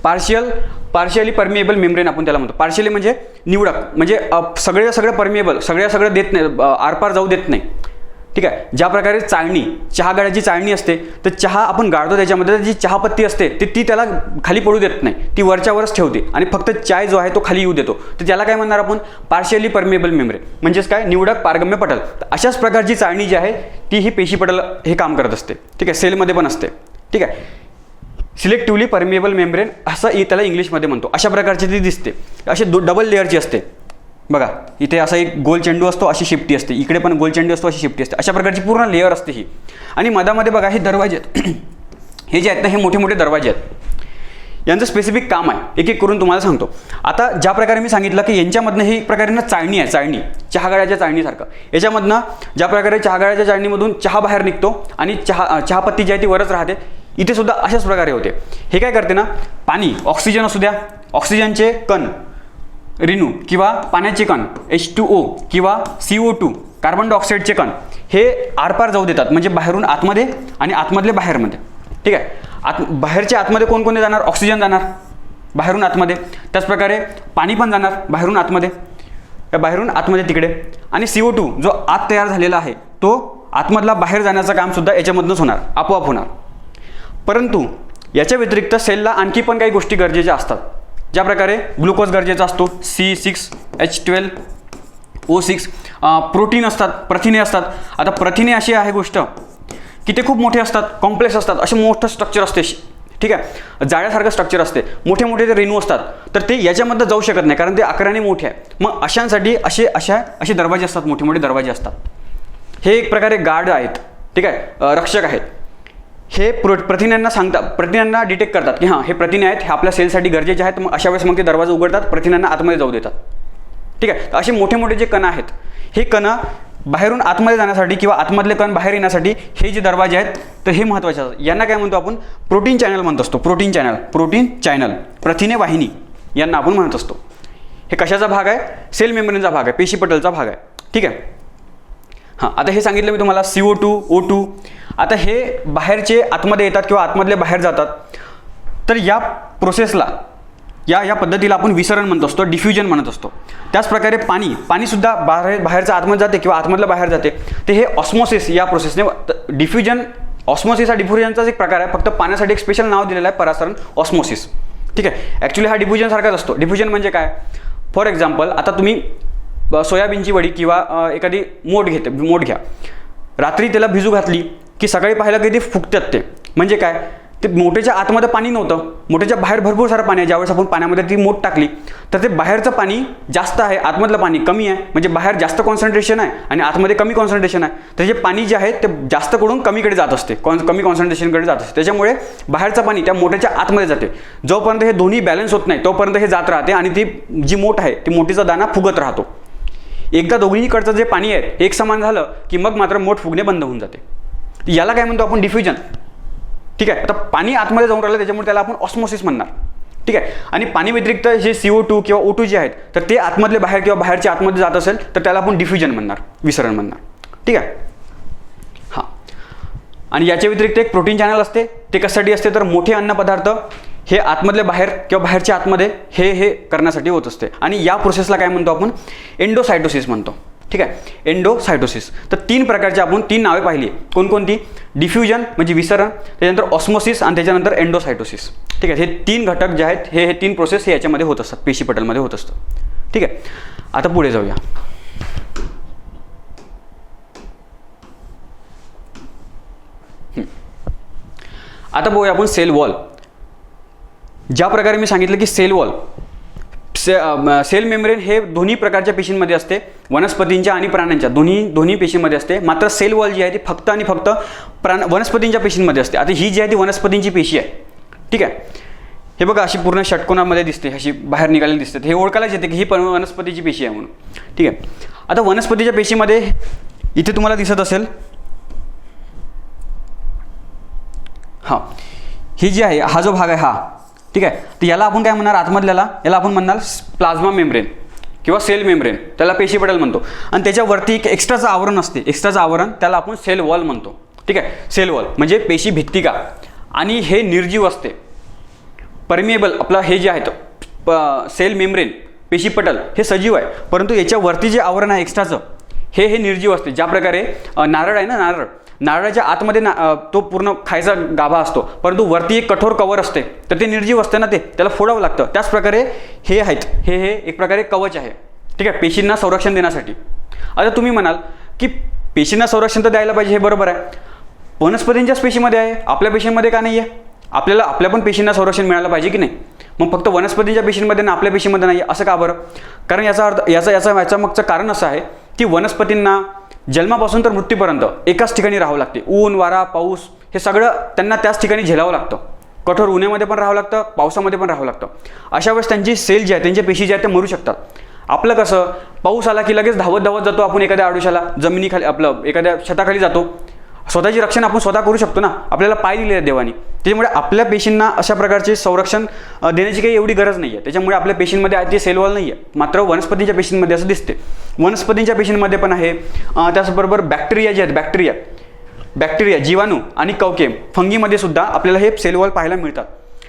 पार्शियली परमिएबल मेम्ब्रेन आपण त्याला म्हणतो. पार्शियली म्हणजे निवडक, म्हणजे सगळं परमिएबल, सगळं देत नाही, आरपार जाऊ देत नाही, ठीक आहे. ज्या प्रकारे चहा गाळ्याची चाळणी असते, तर चहा आपण गाळतो त्याच्यामध्ये जी चहापत्ती असते ती त्याला खाली पडू देत नाही, ती वरच्यावरच ठेवते आणि फक्त चाय जो आहे तो खाली येऊ देतो. तर त्याला काय म्हणणार आपण? पार्शियली परमिएबल मेम्ब्रेन, म्हणजेच काय? निवडक पारगम्य पटल. अशाच प्रकारची चाळणी जी आहे ती ही पेशी पटल हे काम करत असते, ठीक आहे. सेलमध्ये पण असते, ठीक आहे. सिलेक्टिव्हली परमिएबल मेम्ब्रेन असं त्याला इंग्लिशमध्ये म्हणतो. अशा प्रकारची ती दिसते, अशी डबल लेअरची असते. बघा इथे असा एक गोल चेंडू असतो, अशी शिफ्टी असते, इकडे पण गोल चेंडू असतो, अशी शिफ्टी असते. अशा प्रकारची पूर्ण लेअर असते ही. आणि मधामध्ये बघा हे दरवाजे आहेत. हे जे आहेत ना, हे मोठे मोठे दरवाजे आहेत. यांचं स्पेसिफिक काम आहे, एक एक करून तुम्हाला सांगतो. आता ज्या प्रकारे मी सांगितलं की यांच्यामधनं ही एक प्रकारे चाळणी आहे, चहागाळ्याच्या चाळणीसारखं. याच्यामधनं ज्या प्रकारे चहागाळ्याच्या चाळणीमधून चहा बाहेर निघतो आणि चहापत्ती जी आहे ती वरच राहते, इथे सुद्धा अशाच प्रकारे होते. हे काय करते ना, पाणी, ऑक्सिजन असू द्या, ऑक्सिजनचे कण रेणू किंवा पाण्याचे कण H2O किंवा CO2 कार्बन डायऑक्साईडचे कण हे आरपार जाऊ देतात, म्हणजे बाहेरून आतमध्ये आणि आतमधले बाहेरमध्ये, ठीक आहे. बाहेरच्या आतमध्ये कोणकोणते जाणार? ऑक्सिजन जाणार बाहेरून आतमध्ये, त्याचप्रकारे पाणी पण जाणार बाहेरून आतमध्ये, तिकडे. आणि CO2 जो आत तयार झालेला आहे तो आतमधला बाहेर जाण्याचं काम सुद्धा याच्यामधूनच होणार, आपोआप होणार. परंतु याच्या व्यतिरिक्त सेलला आणखी पण काही गोष्टी गरजेच्या असतात. ज्या प्रकारे ग्लुकोज गरजेचा असतो, C6H12O6, प्रोटीन असतात, प्रथिने असतात. आता प्रथिने अशी आहे गोष्ट की ते खूप मोठे असतात, कॉम्प्लेक्स असतात, असे मोठं स्ट्रक्चर असते, ठीक आहे. जाळ्यासारखं स्ट्रक्चर असते, मोठे मोठे ते रेणू असतात, तर ते याच्यामध्ये जाऊ शकत नाही कारण ते आकाराने मोठे आहे. मग अशांसाठी असे दरवाजे असतात, मोठे मोठे दरवाजे असतात. हे एक प्रकारे गार्ड आहेत, ठीक आहे, रक्षक आहेत. हे प्रथिनांना डिटेक्ट करतात की हां हे प्रथिने आहेत, हे आपल्या सेलसाठी गरजेचे आहेत. मग अशा वेळेस मग ते दरवाजे उघडतात, प्रथिनांना आतमध्ये जाऊ देतात, ठीक आहे. तर असे मोठे मोठे जे कण आहेत, हे कण बाहेरून आतमध्ये जाण्यासाठी किंवा आतमधले कण बाहेर येण्यासाठी हे जे दरवाजे आहेत तर हे महत्त्वाचे असतात. यांना काय म्हणतो आपण? प्रोटीन चॅनल म्हणत असतो. प्रोटीन चॅनल, प्रथिने वाहिनी यांना आपण म्हणत असतो. हे कशाचा भाग आहे? सेल मेम्ब्रेनचा भाग आहे, पेशी पटलचा भाग आहे, ठीक आहे. हां, आता हे सांगितलं मी तुम्हाला CO2, O2. आता हे बाहेरचे आतमध्ये येतात किंवा आतमधले बाहेर जातात. तर या प्रोसेसला या पद्धतीला आपण विसरण म्हणत असतो, डिफ्युजन म्हणत असतो. त्याचप्रकारे पाणीसुद्धा बाहेरचं आतमध्ये जाते किंवा आतमधलं बाहेर जाते. तर हे ऑस्मोसिस या प्रोसेसने, डिफ्युजन ऑस्मोसिस हा डिफ्युजनचाच एक प्रकार आहे, फक्त पाण्यासाठी एक स्पेशल नाव दिलेलं आहे, परासरण ऑस्मोसिस. ठीक आहे. ॲक्च्युली हा डिफ्युजन सारखाच असतो. डिफ्युजन म्हणजे काय, फॉर एक्झाम्पल आता तुम्ही सोयाबीनची वडी किंवा एखादी मोठ घ्या, रात्री त्याला भिजू घातली की सकाळी पाहायला की ते फुगतात. ते म्हणजे काय, ते मोठ्याच्या आतमध्ये पाणी नव्हतं, मोठ्याच्या बाहेर भरपूर सारं पाणी आहे. ज्यावेळेस आपण पाण्यामध्ये ती मोठ टाकली तर ते बाहेरचं पाणी जास्त आहे, आतमधलं पाणी कमी आहे. म्हणजे बाहेर जास्त कॉन्सन्ट्रेशन आहे आणि आतमध्ये कमी कॉन्सन्ट्रेशन आहे. तर जे पाणी जे आहे ते जास्त कडून कमीकडे जात असते, कमी कॉन्सन्ट्रेशनकडे जात असते. त्याच्यामुळे बाहेरचं पाणी त्या मोठ्याच्या आतमध्ये जाते. जोपर्यंत हे दोन्ही बॅलन्स होत नाही तोपर्यंत हे जात राहते आणि ती जी मोठ आहे ती मोठीचा दाना फुगत राहतो. एकदा दोन्हीकडचं जे पाणी आहे एक समान झालं की मग मात्र मोठ फुगणे बंद होऊन जाते. याला काय म्हणतो आपण, डिफ्युजन. ठीक आहे. आता पाणी आतमध्ये जाऊन राहिलं त्याच्यामुळे त्याला आपण ऑस्मोसिस म्हणणार. ठीक आहे. आणि पाणी व्यतिरिक्त जे CO2 किंवा O2 जे आहेत तर ते आतमधले बाहेर किंवा बाहेरच्या आतमध्ये जात असेल तर त्याला आपण डिफ्युजन म्हणणार, विसरण म्हणणार. ठीक आहे. हां. आणि याच्या व्यतिरिक्त एक प्रोटीन चॅनल असते. ते कशासाठी असते तर मोठे अन्नपदार्थ हे आतमधले बाहेर किंवा बाहेरच्या आतमध्ये हे करण्यासाठी होत असते. आणि या प्रोसेसला काय म्हणतो आपण, एंडोसायटोसिस म्हणतो. ठीक आहे. एंडोसायटोसिस. तर 3 प्रकारचे आपण 3 नावे पाहिली. कोणकोणती, डिफ्युजन म्हणजे विसरण, त्याच्यानंतर ऑस्मोसिस आणि त्याच्यानंतर एंडोसायटोसिस. ठीक आहे. हे 3 घटक जे आहेत हे 3 प्रोसेस हे याच्यामध्ये होत असतात, पेशी पटलमध्ये होत असतं. ठीक आहे. आता पुढे जाऊया. आता बघूया आपण सेल वॉल. ज्या प्रकारे मी सांगितलं की सेल वॉल, सेल मेम्ब्रेन हे दोन्ही प्रकारच्या पेशींमध्ये असते, वनस्पतींच्या आणि प्राण्यांच्या दोन्ही पेशींमध्ये असते. मात्र सेल वॉल जी आहे ती फक्त आणि फक्त वनस्पतींच्या पेशींमध्ये असते. आता ही जी आहे ती वनस्पतींची पेशी आहे. ठीक आहे. हे बघा अशी पूर्ण षटकोनामध्ये दिसते, अशी बाहेर निघालेली दिसते. हे ओळखायलाच येते की ही पण वनस्पतीची पेशी आहे म्हणून. ठीक आहे. आता वनस्पतीच्या पेशीमध्ये इथे तुम्हाला दिसत असेल, हां, ही जी आहे हा जो भाग आहे हा, ठीक आहे, तर याला आपण काय म्हणणार, आतमधल्याला याला आपण म्हणणार प्लाझ्मा मेम्ब्रेन किंवा सेल मेम्ब्रेन, त्याला पेशी पटल म्हणतो. आणि त्याच्यावरती एक एक्स्ट्राचं आवरण असते, एक्स्ट्राचं आवरण त्याला आपण सेल वॉल म्हणतो. ठीक आहे. सेल वॉल म्हणजे पेशी भित्तिका. आणि हे निर्जीव असते, परमिएबल. आपलं हे जे आहेत सेल मेम्ब्रेन, पेशी पटल हे सजीव आहे, परंतु याच्यावरती जे आवरण आहे एक्स्ट्राचं हे निर्जीव असते. ज्या प्रकारे नारळ आहे ना, नारळाच्या आतमध्ये तो पूर्ण खायचा गाभा असतो, परंतु वरती एक कठोर कवर असते, तर ते निर्जीव असते ना, ते त्याला फोडावं लागतं. त्याच प्रकारे हे आहेत, हे एक प्रकारे कवच आहे. ठीक आहे. पेशींना संरक्षण देण्यासाठी. आता तुम्ही म्हणाल की पेशींना संरक्षण तर द्यायला पाहिजे, हे बरोबर आहे. वनस्पतींच्याच पेशीमध्ये आहे, आपल्या पेशींमध्ये का नाही आहे? आपल्या पण पेशींना संरक्षण मिळालं पाहिजे की नाही? मग फक्त वनस्पतींच्या पेशींमध्ये ना आपल्या पेशीमध्ये नाही, असं का बरं? कारण याचा अर्थ याचा मागचं कारण असं आहे की वनस्पतींना जन्मापासून तर मृत्यूपर्यंत एकाच ठिकाणी राहावं लागते. ऊन, वारा, पाऊस हे सगळं त्यांना त्याच ठिकाणी झेलावं लागतं. कठोर उन्हामध्ये पण राहावं लागतं, पावसामध्ये पण राहावं लागतं. अशा वेळेस त्यांची सेल जी आहे, त्यांच्या पेशी ज्या आहेत त्या मरू शकतात. आपलं कसं, पाऊस आला की लगेच धावत जातो आपण एखाद्या आडुशाला, जमिनीखाली आपलं एखाद्या छताखाली जातो. स्वतःची रक्षण आपण स्वतः करू शकतो ना, आपल्याला पाय दिले आहे देवानी. त्याच्यामुळे आपल्या पेशींना अशा प्रकारचे संरक्षण देण्याची काही एवढी गरज नाही आहे. त्याच्यामुळे आपल्या पेशींमध्ये आहे ते सेल वॉल नाही आहे. मात्र वनस्पतींच्या पेशींमध्ये असं दिसते. वनस्पतींच्या पेशींमध्ये पण आहे. त्याचबरोबर बॅक्टेरिया जे आहेत, बॅक्टेरिया, जीवाणू आणि कवके, फंगीमध्ये सुद्धा आपल्याला हे सेल वॉल पाहायला मिळतात.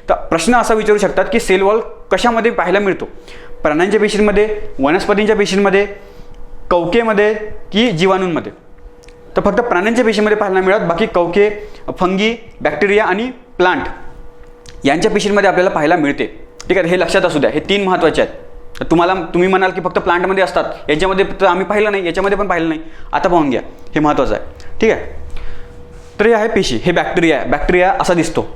तर प्रश्न असा विचारू शकतात की सेल वॉल कशामध्ये पाहायला मिळतो? प्राण्यांच्या पेशींमध्ये, वनस्पतींच्या पेशींमध्ये, कवकेमध्ये की जीवाणूंमध्ये? तर फक्त प्राण्यांच्या पेशीमध्ये पाहायला मिळत, बाकी कवके, फंगी, बॅक्टेरिया आणि प्लांट यांच्या पेशींमध्ये आपल्याला पाहायला मिळते. ठीक आहे. हे लक्षात असू द्या, हे 3 महत्त्वाचे आहेत. तर तुम्ही म्हणाल की फक्त प्लांटमध्ये असतात, याच्यामध्ये तर आम्ही पाहिलं नाही, याच्यामध्ये पण पाहिलं नाही. आता पाहून घ्या, हे महत्त्वाचं आहे. ठीक आहे. तर हे आहे पेशी, हे बॅक्टेरिया आहे. बॅक्टेरिया असा दिसतो.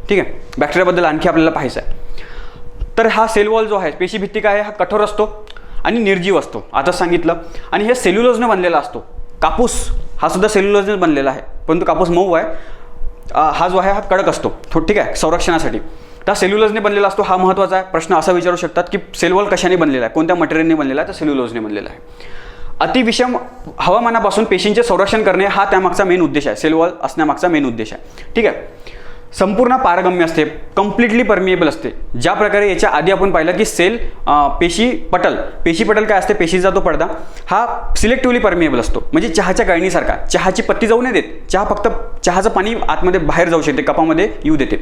ठीक आहे. बॅक्टेरियाबद्दल आणखी आपल्याला पाहायचं आहे. तर हा सेल वॉल जो आहे, पेशी भित्तिका आहे, हा कठोर असतो आणि निर्जीव असतो, आता सांगितलं. आणि हे सेल्युलोजने बनलेला असतो. कापूस हा सुद्धा सेल्युलोजने बनलेला आहे, परंतु कापूस मऊ आहे. हा जो आहे हा कडक असतो. ठीक आहे. संरक्षणासाठी तर सेल्युलोजने बनलेला असतो. हा महत्त्वाचा आहे. प्रश्न असा विचारू शकतात की सेल वॉल कशाने बनलेला आहे, कोणत्या मटेरियलने बनलेला आहे? तर सेल्युलोजने बनलेला आहे. अतिविषम हवामानापासून पेशींचे संरक्षण करणे हा त्यामागचा मेन उद्देश आहे. सेल वॉल असण्यामागचा मेन उद्देश आहे. ठीक आहे. संपूर्ण पारगम्य असते, कम्प्लिटली परमिएबल असते. ज्या प्रकारे याच्या आधी आपण पाहिलं की पेशी पटल काय असते, पेशीचा तो पडदा हा सिलेक्टिव्हली परमिएबल असतो. म्हणजे चहाच्या गाळणीसारखा. चहाची पत्ती जाऊ नाही देत, चहा फक्त चहाचं पाणी आतमध्ये बाहेर जाऊ शकते, कपामध्ये येऊ देते.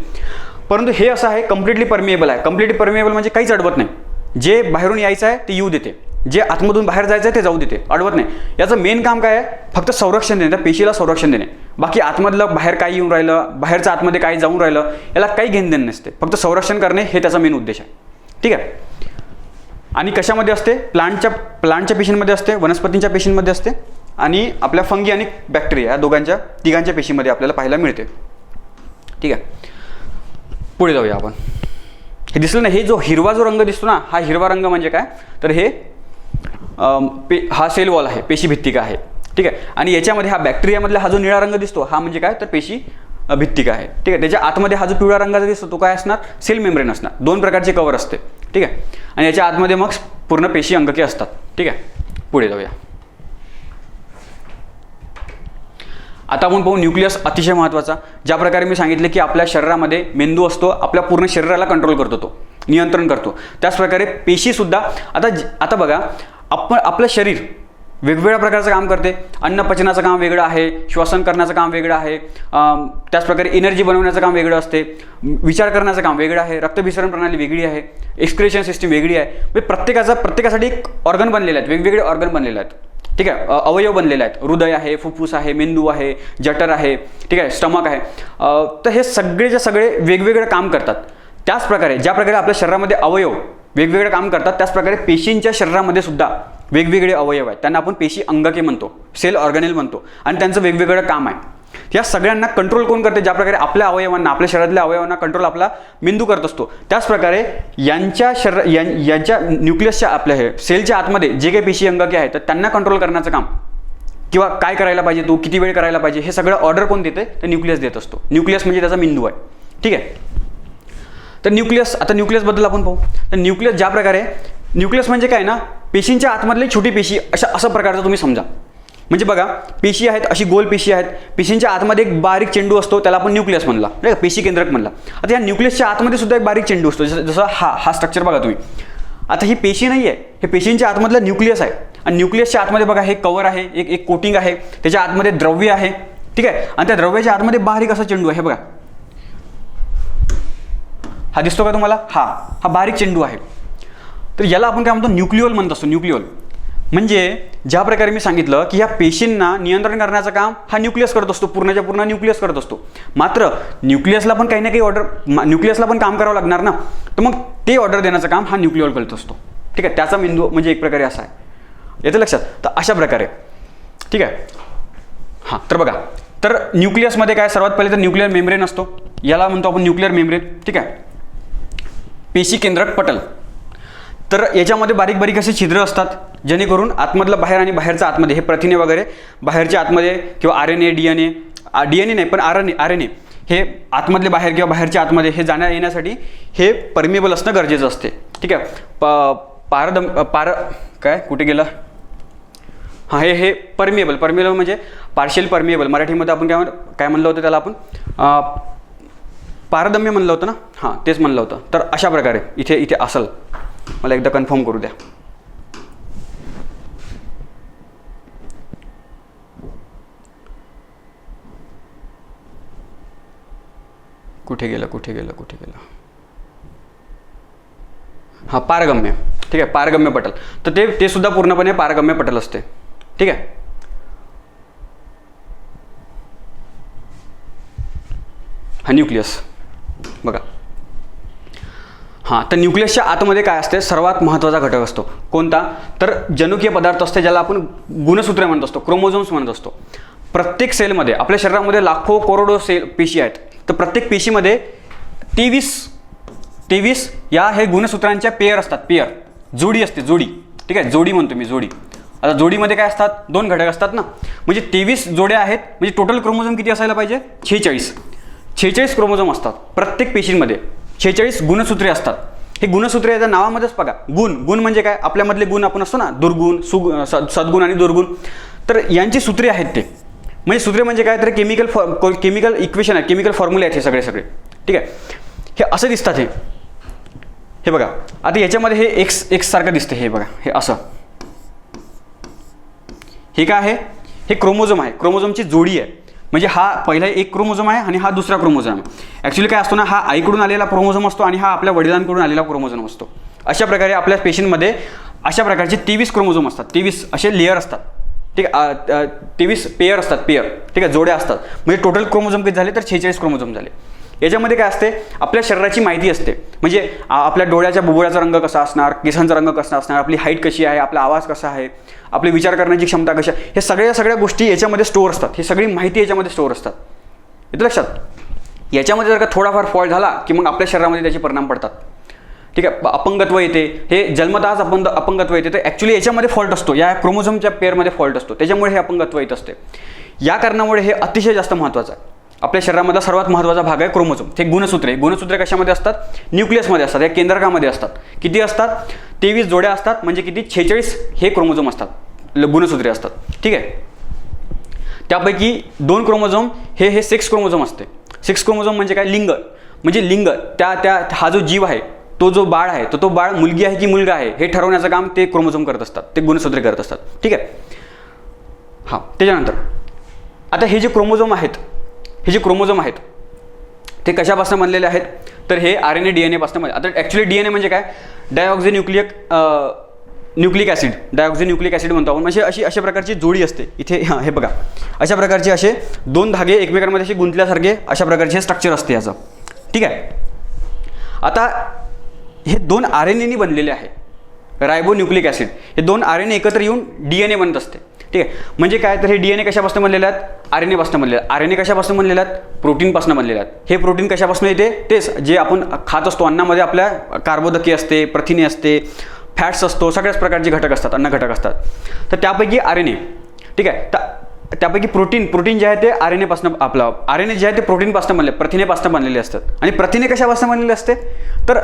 परंतु हे असं आहे, कम्प्लिटली परमिएबल आहे. कम्प्लिटली परमिएबल म्हणजे काहीच अडवत नाही, जे बाहेरून यायचं आहे ते येऊ देते. जे आतमधून बाहेर जायचं आहे ते जाऊ देते, अडवत नाही. याचं मेन काम काय आहे? फक्त संरक्षण देणे, त्या पेशीला संरक्षण देणे. बाकी आतमधलं बाहेर काय येऊन राहिलं, बाहेरचं आतमध्ये काय जाऊन राहिलं, याला काही घेणं देणं नसते. फक्त संरक्षण करणे हे त्याचा मेन उद्देश आहे. ठीक आहे. आणि कशामध्ये असते? प्लांटच्या पेशींमध्ये असते, वनस्पतींच्या पेशींमध्ये असते, आणि आपल्या फंगी आणि बॅक्टेरिया या तिघांच्या पेशीमध्ये आपल्याला पाहायला मिळते. ठीक आहे. पुढे जाऊया आपण. हे दिसलं ना, हे जो हिरवा जो रंग दिसतो ना, हा हिरवा रंग म्हणजे काय? तर हे हा सेल वॉल आहे, पेशी भित्तिका आहे. ठीक आहे. आणि याच्यामध्ये हा बॅक्टेरियामधला हा जो निळा रंग दिसतो हा म्हणजे काय? तर पेशी भित्तिका आहे. ठीक आहे. त्याच्या आतमध्ये हा जो पिवळा रंगाचा दिसतो तो काय असणार? सेल मेम्ब्रेन असणार. 2 प्रकारचे कवर असते. ठीक आहे. आणि याच्या आतमध्ये मग पूर्ण पेशी अंगके असतात. ठीक आहे. पुढे जाऊया. आता आपण पाहू न्यूक्लियस, अतिशय महत्त्वाचा. ज्या प्रकारे मी सांगितले की आपल्या शरीरामध्ये मेंदू असतो, आपल्या पूर्ण शरीराला कंट्रोल करतो, तो नियंत्रण करतो. त्याचप्रकारे पेशीसुद्धा. आता बघा, आपलं शरीर वेगवेगळ्या प्रकारचं काम करते. अन्न पचनाचं काम वेगळं आहे, श्वसन करण्याचं काम वेगळं आहे, त्याचप्रकारे एनर्जी बनवण्याचं काम वेगळं असते, विचार करण्याचं काम वेगळं आहे, रक्तभिसरण प्रणाली वेगळी आहे, एक्सक्रेशन सिस्टीम वेगळी आहे. म्हणजे प्रत्येकासाठी एक ऑर्गन बनलेले आहेत, वेगवेगळे ऑर्गन बनलेले आहेत. ठीक आहे. अवयव बनलेले आहेत. हृदय आहे, फुफ्फुस आहे, मेंदू आहे, जठर आहे. ठीक आहे. स्टमक आहे. तर हे सगळेचे सगळे वेगवेगळे काम करतात. त्याचप्रकारे ज्या प्रकारे आपल्या शरीरामध्ये अवयव वेगवेगळे काम करतात, त्याचप्रकारे पेशींच्या शरीरामध्ये सुद्धा वेगवेगळे अवयव आहेत. त्यांना आपण पेशी अंगके म्हणतो, सेल ऑर्गनेल म्हणतो, आणि त्यांचं वेगवेगळं काम आहे. या सगळ्यांना कंट्रोल कोण करते? ज्या प्रकारे आपल्या अवयवांना, आपल्या शरीरातल्या अवयवांना कंट्रोल आपला मेंदू करत असतो, त्याचप्रकारे यांच्या न्यूक्लियसच्या आपल्या हे सेलच्या आतमध्ये जे काही पेशी अंगके आहेत तर त्यांना कंट्रोल करण्याचं काम, किंवा काय करायला पाहिजे, तो किती वेळ करायला पाहिजे, हे सगळं ऑर्डर कोण देते? तर न्यूक्लियस देत असतो. न्यूक्लियस म्हणजे त्याचा मेंदू आहे. ठीक आहे. तर आता न्यूक्लियसबद्दल आपण पाहू. तर न्यूक्लियस ज्या प्रकारे, न्यूक्लियस म्हणजे काय ना, पेशींच्या आतमधली छोटी पेशी, अशा प्रकारचं तुम्ही समजा. म्हणजे बघा, पेशी आहेत, अशी गोल पेशी आहेत. पेशींच्या आतमध्ये एक बारीक चेंडू असतो, त्याला आपण न्यूक्लियस म्हणला, नाही का, पेशी केंद्रक म्हणला. आता या न्यूक्लियसच्या आतमध्ये सुद्धा एक बारीक चेंडू असतो, जसं हा स्ट्रक्चर बघा तुम्ही. आता ही पेशी नाही आहे, हे पेशींच्या आतमधलं न्यूक्लियस आहे. आणि न्यूक्लियसच्या आतमध्ये बघा हे कवर आहे, एक कोटिंग आहे, त्याच्या आतमध्ये द्रव्य आहे. ठीक आहे. आणि त्या द्रव्याच्या आतमध्ये बारीक असा चेंडू आहे. हे बघा, हा दिसतो का तुम्हाला? हा बारीक चेंडू आहे. तर याला आपण काय म्हणतो? न्यूक्लिओल म्हणत असतो. न्यूक्लिओल म्हणजे ज्या प्रकारे मी सांगितलं की या पेशींना नियंत्रण करण्याचं काम हा न्यूक्लियस करत असतो, पूर्णच्या पूर्ण न्यूक्लियस करत असतो. मात्र न्यूक्लियसला पण काही ना काही न्यूक्लियसला पण काम करावं लागणार ना, तर मग ते ऑर्डर देण्याचं काम हा न्यूक्लिओल करत असतो. ठीक आहे. त्याचा मेंदू म्हणजे एक प्रकारे असा आहे. येतं लक्षात? तर अशा प्रकारे. ठीक आहे. हां, तर बघा, तर न्यूक्लियसमध्ये काय, सर्वात पहिले तर न्यूक्लिअर मेम्ब्रेन असतो, याला म्हणतो आपण न्यूक्लिअर मेम्ब्रेन. ठीक आहे. पेशी केंद्रक पटल. तर याच्यामध्ये बारीक बारीक असे छिद्र असतात, जेणेकरून आतमधलं बाहेर आणि बाहेरचं आतमध्ये हे प्रथिने वगैरे बाहेरच्या आतमध्ये, किंवा RNA DNA नाही पण RNA हे आतमधले बाहेर किंवा बाहेरच्या आतमध्ये हे जाण्या येण्यासाठी हे परमिएबल असणं गरजेचं असते. ठीक आहे. काय कुठे गेलं? हां, हे परमिएबल म्हणजे पार्शियल परमिएबल. मराठीमध्ये आपण काय म्हणलं होतं त्याला? आपण पारदम्य म्हणलं होतं ना. हां, तेच म्हणलं होतं. तर अशा प्रकारे इथे असेल, मला एकदा कन्फर्म करू द्या. कुठे गेलं? हां, पारगम्य. ठीक आहे. पारगम्य पटल. तर ते सुद्धा पूर्णपणे पारगम्य पटल असते. ठीक आहे. हा न्यूक्लियस बघा. हां, तर न्यूक्लियसच्या आतमध्ये काय असते? सर्वात महत्त्वाचा घटक असतो. कोणता? तर जनुकीय पदार्थ असते, ज्याला आपण गुणसूत्रे म्हणत असतो, क्रोमोझोम्स म्हणत असतो. प्रत्येक सेलमध्ये, आपल्या शरीरामध्ये लाखो करोडो पेशी आहेत. तर प्रत्येक पेशीमध्ये 23 या हे गुणसूत्रांच्या पेयर असतात. पेयर, जोडी असते, जोडी. ठीक आहे. जोडी म्हणतो मी, जोडी. आता जोडीमध्ये काय असतात? 2 घटक असतात ना. म्हणजे 23 जोड्या आहेत. म्हणजे टोटल क्रोमोझोम किती असायला पाहिजे? 46 क्रोमोझोम असतात प्रत्येक पेशींमध्ये. 46 गुणसूत्रे असतात. हे गुणसूत्रे याच्या नावामध्येच बघा. गुण म्हणजे काय? आपल्यामधले गुण आपण असतो ना, दुर्गुण, सद्गुण आणि दुर्गुण. तर यांची सूत्रे आहेत ते. म्हणजे सूत्रे म्हणजे काय? तर केमिकल इक्वेशन आहे, केमिकल फॉर्म्युले आहेत हे सगळे. ठीक आहे. हे असं दिसतात. हे बघा. आता याच्यामध्ये हे एक्स सारखं दिसते. हे बघा, हे असं. हे काय आहे? हे क्रोमोझोम आहे. क्रोमोझोमची जोडी आहे. म्हणजे हा पहिला एक क्रोमोझोम आहे आणि हा दुसरा क्रोमोझोम आहे. ॲक्च्युली काय असतो ना, हा आईकडून आलेला क्रोमोझोम असतो आणि हा आपल्या वडिलांकडून आलेला क्रोमोझोम असतो. अशा प्रकारे आपल्या पेशींमध्ये अशा प्रकारचे 23 क्रोमोझोम असतात, 23 असे लेयर असतात, ठीक आहे, 23 पेयर असतात, पेयर, ठीक आहे, जोड्या असतात. म्हणजे टोटल क्रोमोझोम किती झाले तर 46 क्रोमोझोम झाले. याच्यामध्ये काय असते, आपल्या शरीराची माहिती असते, म्हणजे आपल्या डोळ्याच्या बुबुळाचा रंग कसा असणार, केसांचा रंग कसा असणार, आपली हाईट कशी आहे, आपला आवाज कसा आहे, आपली विचार करण्याची क्षमता कशी आहे, हे सगळ्या गोष्टी याच्यामध्ये स्टोअर असतात. ही सगळी माहिती याच्यामध्ये स्टोअर असतात. येतं लक्षात. याच्यामध्ये जर का थोडाफार फॉल्ट झाला की मग आपल्या शरीरामध्ये त्याचे परिणाम पडतात. ठीक आहे, अपंगत्व येते, हे जन्मतःच अपंगत्व येते, तर ॲक्च्युली याच्यामध्ये फॉल्ट असतो, या क्रोमोझोमच्या पेअरमध्ये फॉल्ट असतो, त्याच्यामुळे हे अपंगत्व येत असते. या कारणामुळे हे अतिशय जास्त महत्त्वाचं आहे. आपल्या शरीरामधला सर्वात महत्त्वाचा भाग आहे क्रोमोझोम. ते गुणसूत्रे कशामध्ये असतात, न्यूक्लियसमध्ये असतात, या केंद्रकामध्ये असतात. किती असतात, 23 जोड्या असतात, म्हणजे किती 46 हे क्रोमोझोम असतात, गुणसूत्रे असतात. ठीक आहे, त्यापैकी 2 क्रोमोझोम हे 6 क्रोमोझोम असते. 6 क्रोमोझोम म्हणजे काय, लिंग, म्हणजे लिंग, हा जो जीव आहे, तो जो बाळ आहे, तो बाळ मुलगी आहे की मुलगा आहे हे ठरवण्याचं काम ते क्रोमोझोम करत असतात, ते गुणसूत्रे करत असतात. ठीक आहे. हां, त्याच्यानंतर आता हे जे क्रोमोझोम आहेत ते कशापासून बनलेले आहेत, तर हे RNA DNA पासून. आता ॲक्च्युली DNA म्हणजे काय, न्यूक्लिक ॲसिड म्हणतो आपण. म्हणजे अशा प्रकारची जोडी असते इथे. हे बघा, अशा प्रकारचे असे 2 धागे एकमेकांमध्ये असे गुंतल्यासारखे अशा प्रकारचे स्ट्रक्चर असते याचं. ठीक आहे. आता हे 2 RNAनी बनलेले आहे, रायबोन्यूक्लिक ॲसिड. हे 2 RNA एकत्र येऊन DNA बनत असते. ठीक आहे, म्हणजे काय, तर हे DNA कशापासून बनलेले आहेत, RNA पासून बनलेले आहेत. RNA कशापासून बनलेले आहेत, प्रोटीनपासून बनलेले आहेत. हे प्रोटीन कशापासून येते, तेच जे आपण खात असतो अन्नामध्ये, आपल्या कार्बोदके असते, प्रथिने असते, फॅट्स असतो, सगळ्याच प्रकारचे घटक असतात, अन्न घटक असतात. तर त्यापैकी RNA, ठीक आहे, त्यापैकी प्रोटीन जे आहे ते RNA पासून, आपलं RNA जे आहे ते प्रोटीनपासून बनले, प्रथिनेपासून बनलेले असतात. आणि प्रथिने कशापासून बनलेले असते, तर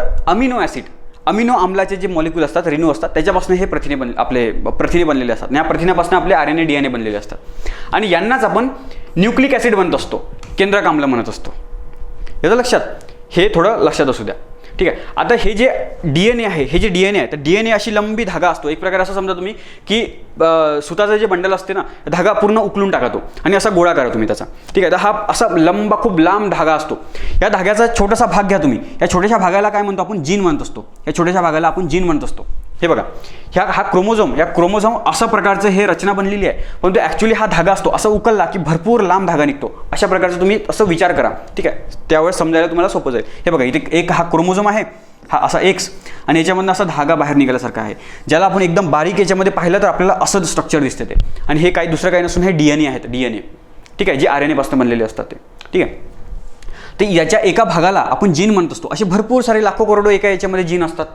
अमिनो आम्लाचे जे मॉलिक्यूल असतात, रेणू असतात, त्याच्यापासून हे प्रथिने बनलेले असतात. या प्रथिनापासून आपले RNA DNA बनलेले असतात. आणि यांनाच आपण न्यूक्लिक ॲसिड म्हणत असतो, केंद्रक आम्ल म्हणत असतो. याचं लक्षात, हे थोडं लक्षात असू द्या. ठीक आहे. आता हे जे DNA आहे, तर DNA अशी लंबी धागा असतो. एक प्रकारे असं समजा तुम्ही की सुताचं जे बंडल असते ना, धागा पूर्ण उकलून टाका तो आणि असा गोळा करा तुम्ही त्याचा. ठीक आहे. तर हा असा खूप लांब धागा असतो. या धाग्याचा छोटासा भाग घ्या तुम्ही. या छोट्याशा भागाला काय म्हणतो आपण, जीन म्हणत असतो. या छोट्याशा भागाला आपण जीन म्हणत असतो. हे बघा, हा क्रोमोझोम अशा प्रकारचं हे रचना बनलेली आहे. परंतु ॲक्च्युली हा धागा असतो, असा उकलला की भरपूर लांब धागा निघतो. अशा प्रकारचं तुम्ही असं विचार करा. ठीक आहे, त्यावेळेस समजायला तुम्हाला सोपं जाईल. हे बघा, इथे एक हा क्रोमोझोम आहे, हा असा X, आणि याच्यामधून असा धागा बाहेर निघाल्यासारखा आहे, ज्याला आपण एकदम बारीक याच्यामध्ये पाहिलं तर आपल्याला असं स्ट्रक्चर दिसते ते. आणि हे दुसरं काही नसून हे DNA आहेत, DNA. ठीक आहे, जे RNA पासून बनलेले असतात ते. ठीक आहे. तर याच्या एका भागाला आपण जीन म्हणत असतो. असे भरपूर सारे लाखो करोडो एका याच्यामध्ये जीन असतात.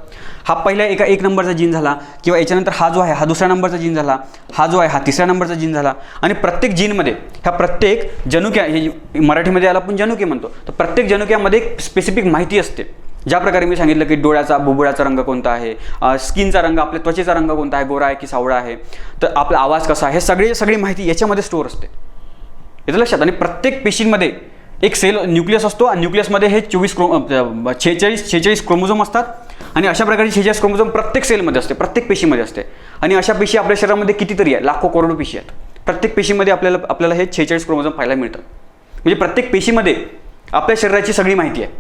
हा पहिला एक नंबरचा जीन झाला, किंवा याच्यानंतर हा जो आहे हा 2रा नंबरचा जीन झाला, हा जो आहे हा 3ऱ्या नंबरचा जीन झाला. आणि प्रत्येक जीनमध्ये, ह्या प्रत्येक जनुक्या, हे मराठीमध्ये याला आपण जनुके म्हणतो, तर प्रत्येक जनुक्यामध्ये एक स्पेसिफिक माहिती असते. ज्या प्रकारे मी सांगितलं की बुबुळाचा रंग कोणता आहे, स्किनचा रंग, आपल्या त्वचेचा रंग कोणता आहे, गोरा आहे की सावळा आहे, तर आपला आवाज कसा आहे, हे सगळी माहिती याच्यामध्ये स्टोअर असते. येतं लक्षात. आणि प्रत्येक पेशींमध्ये एक सेल न्यूक्लियस असतो, आणि न्यूक्लियसमध्ये हे 46 क्रोमोझोम असतात. आणि अशा प्रकारचे 46 क्रोमोझोम प्रत्येक सेलमध्ये असते, प्रत्येक पेशीमध्ये असते. आणि अशा पेशी आपल्या शरीरामध्ये कितीतरी आहे, लाखो करोडो पेशी आहेत. प्रत्येक पेशीमध्ये आपल्याला हे 46 क्रोमोझोम पाहायला मिळतात. म्हणजे प्रत्येक पेशीमध्ये आपल्या शरीराची सगळी माहिती आहे.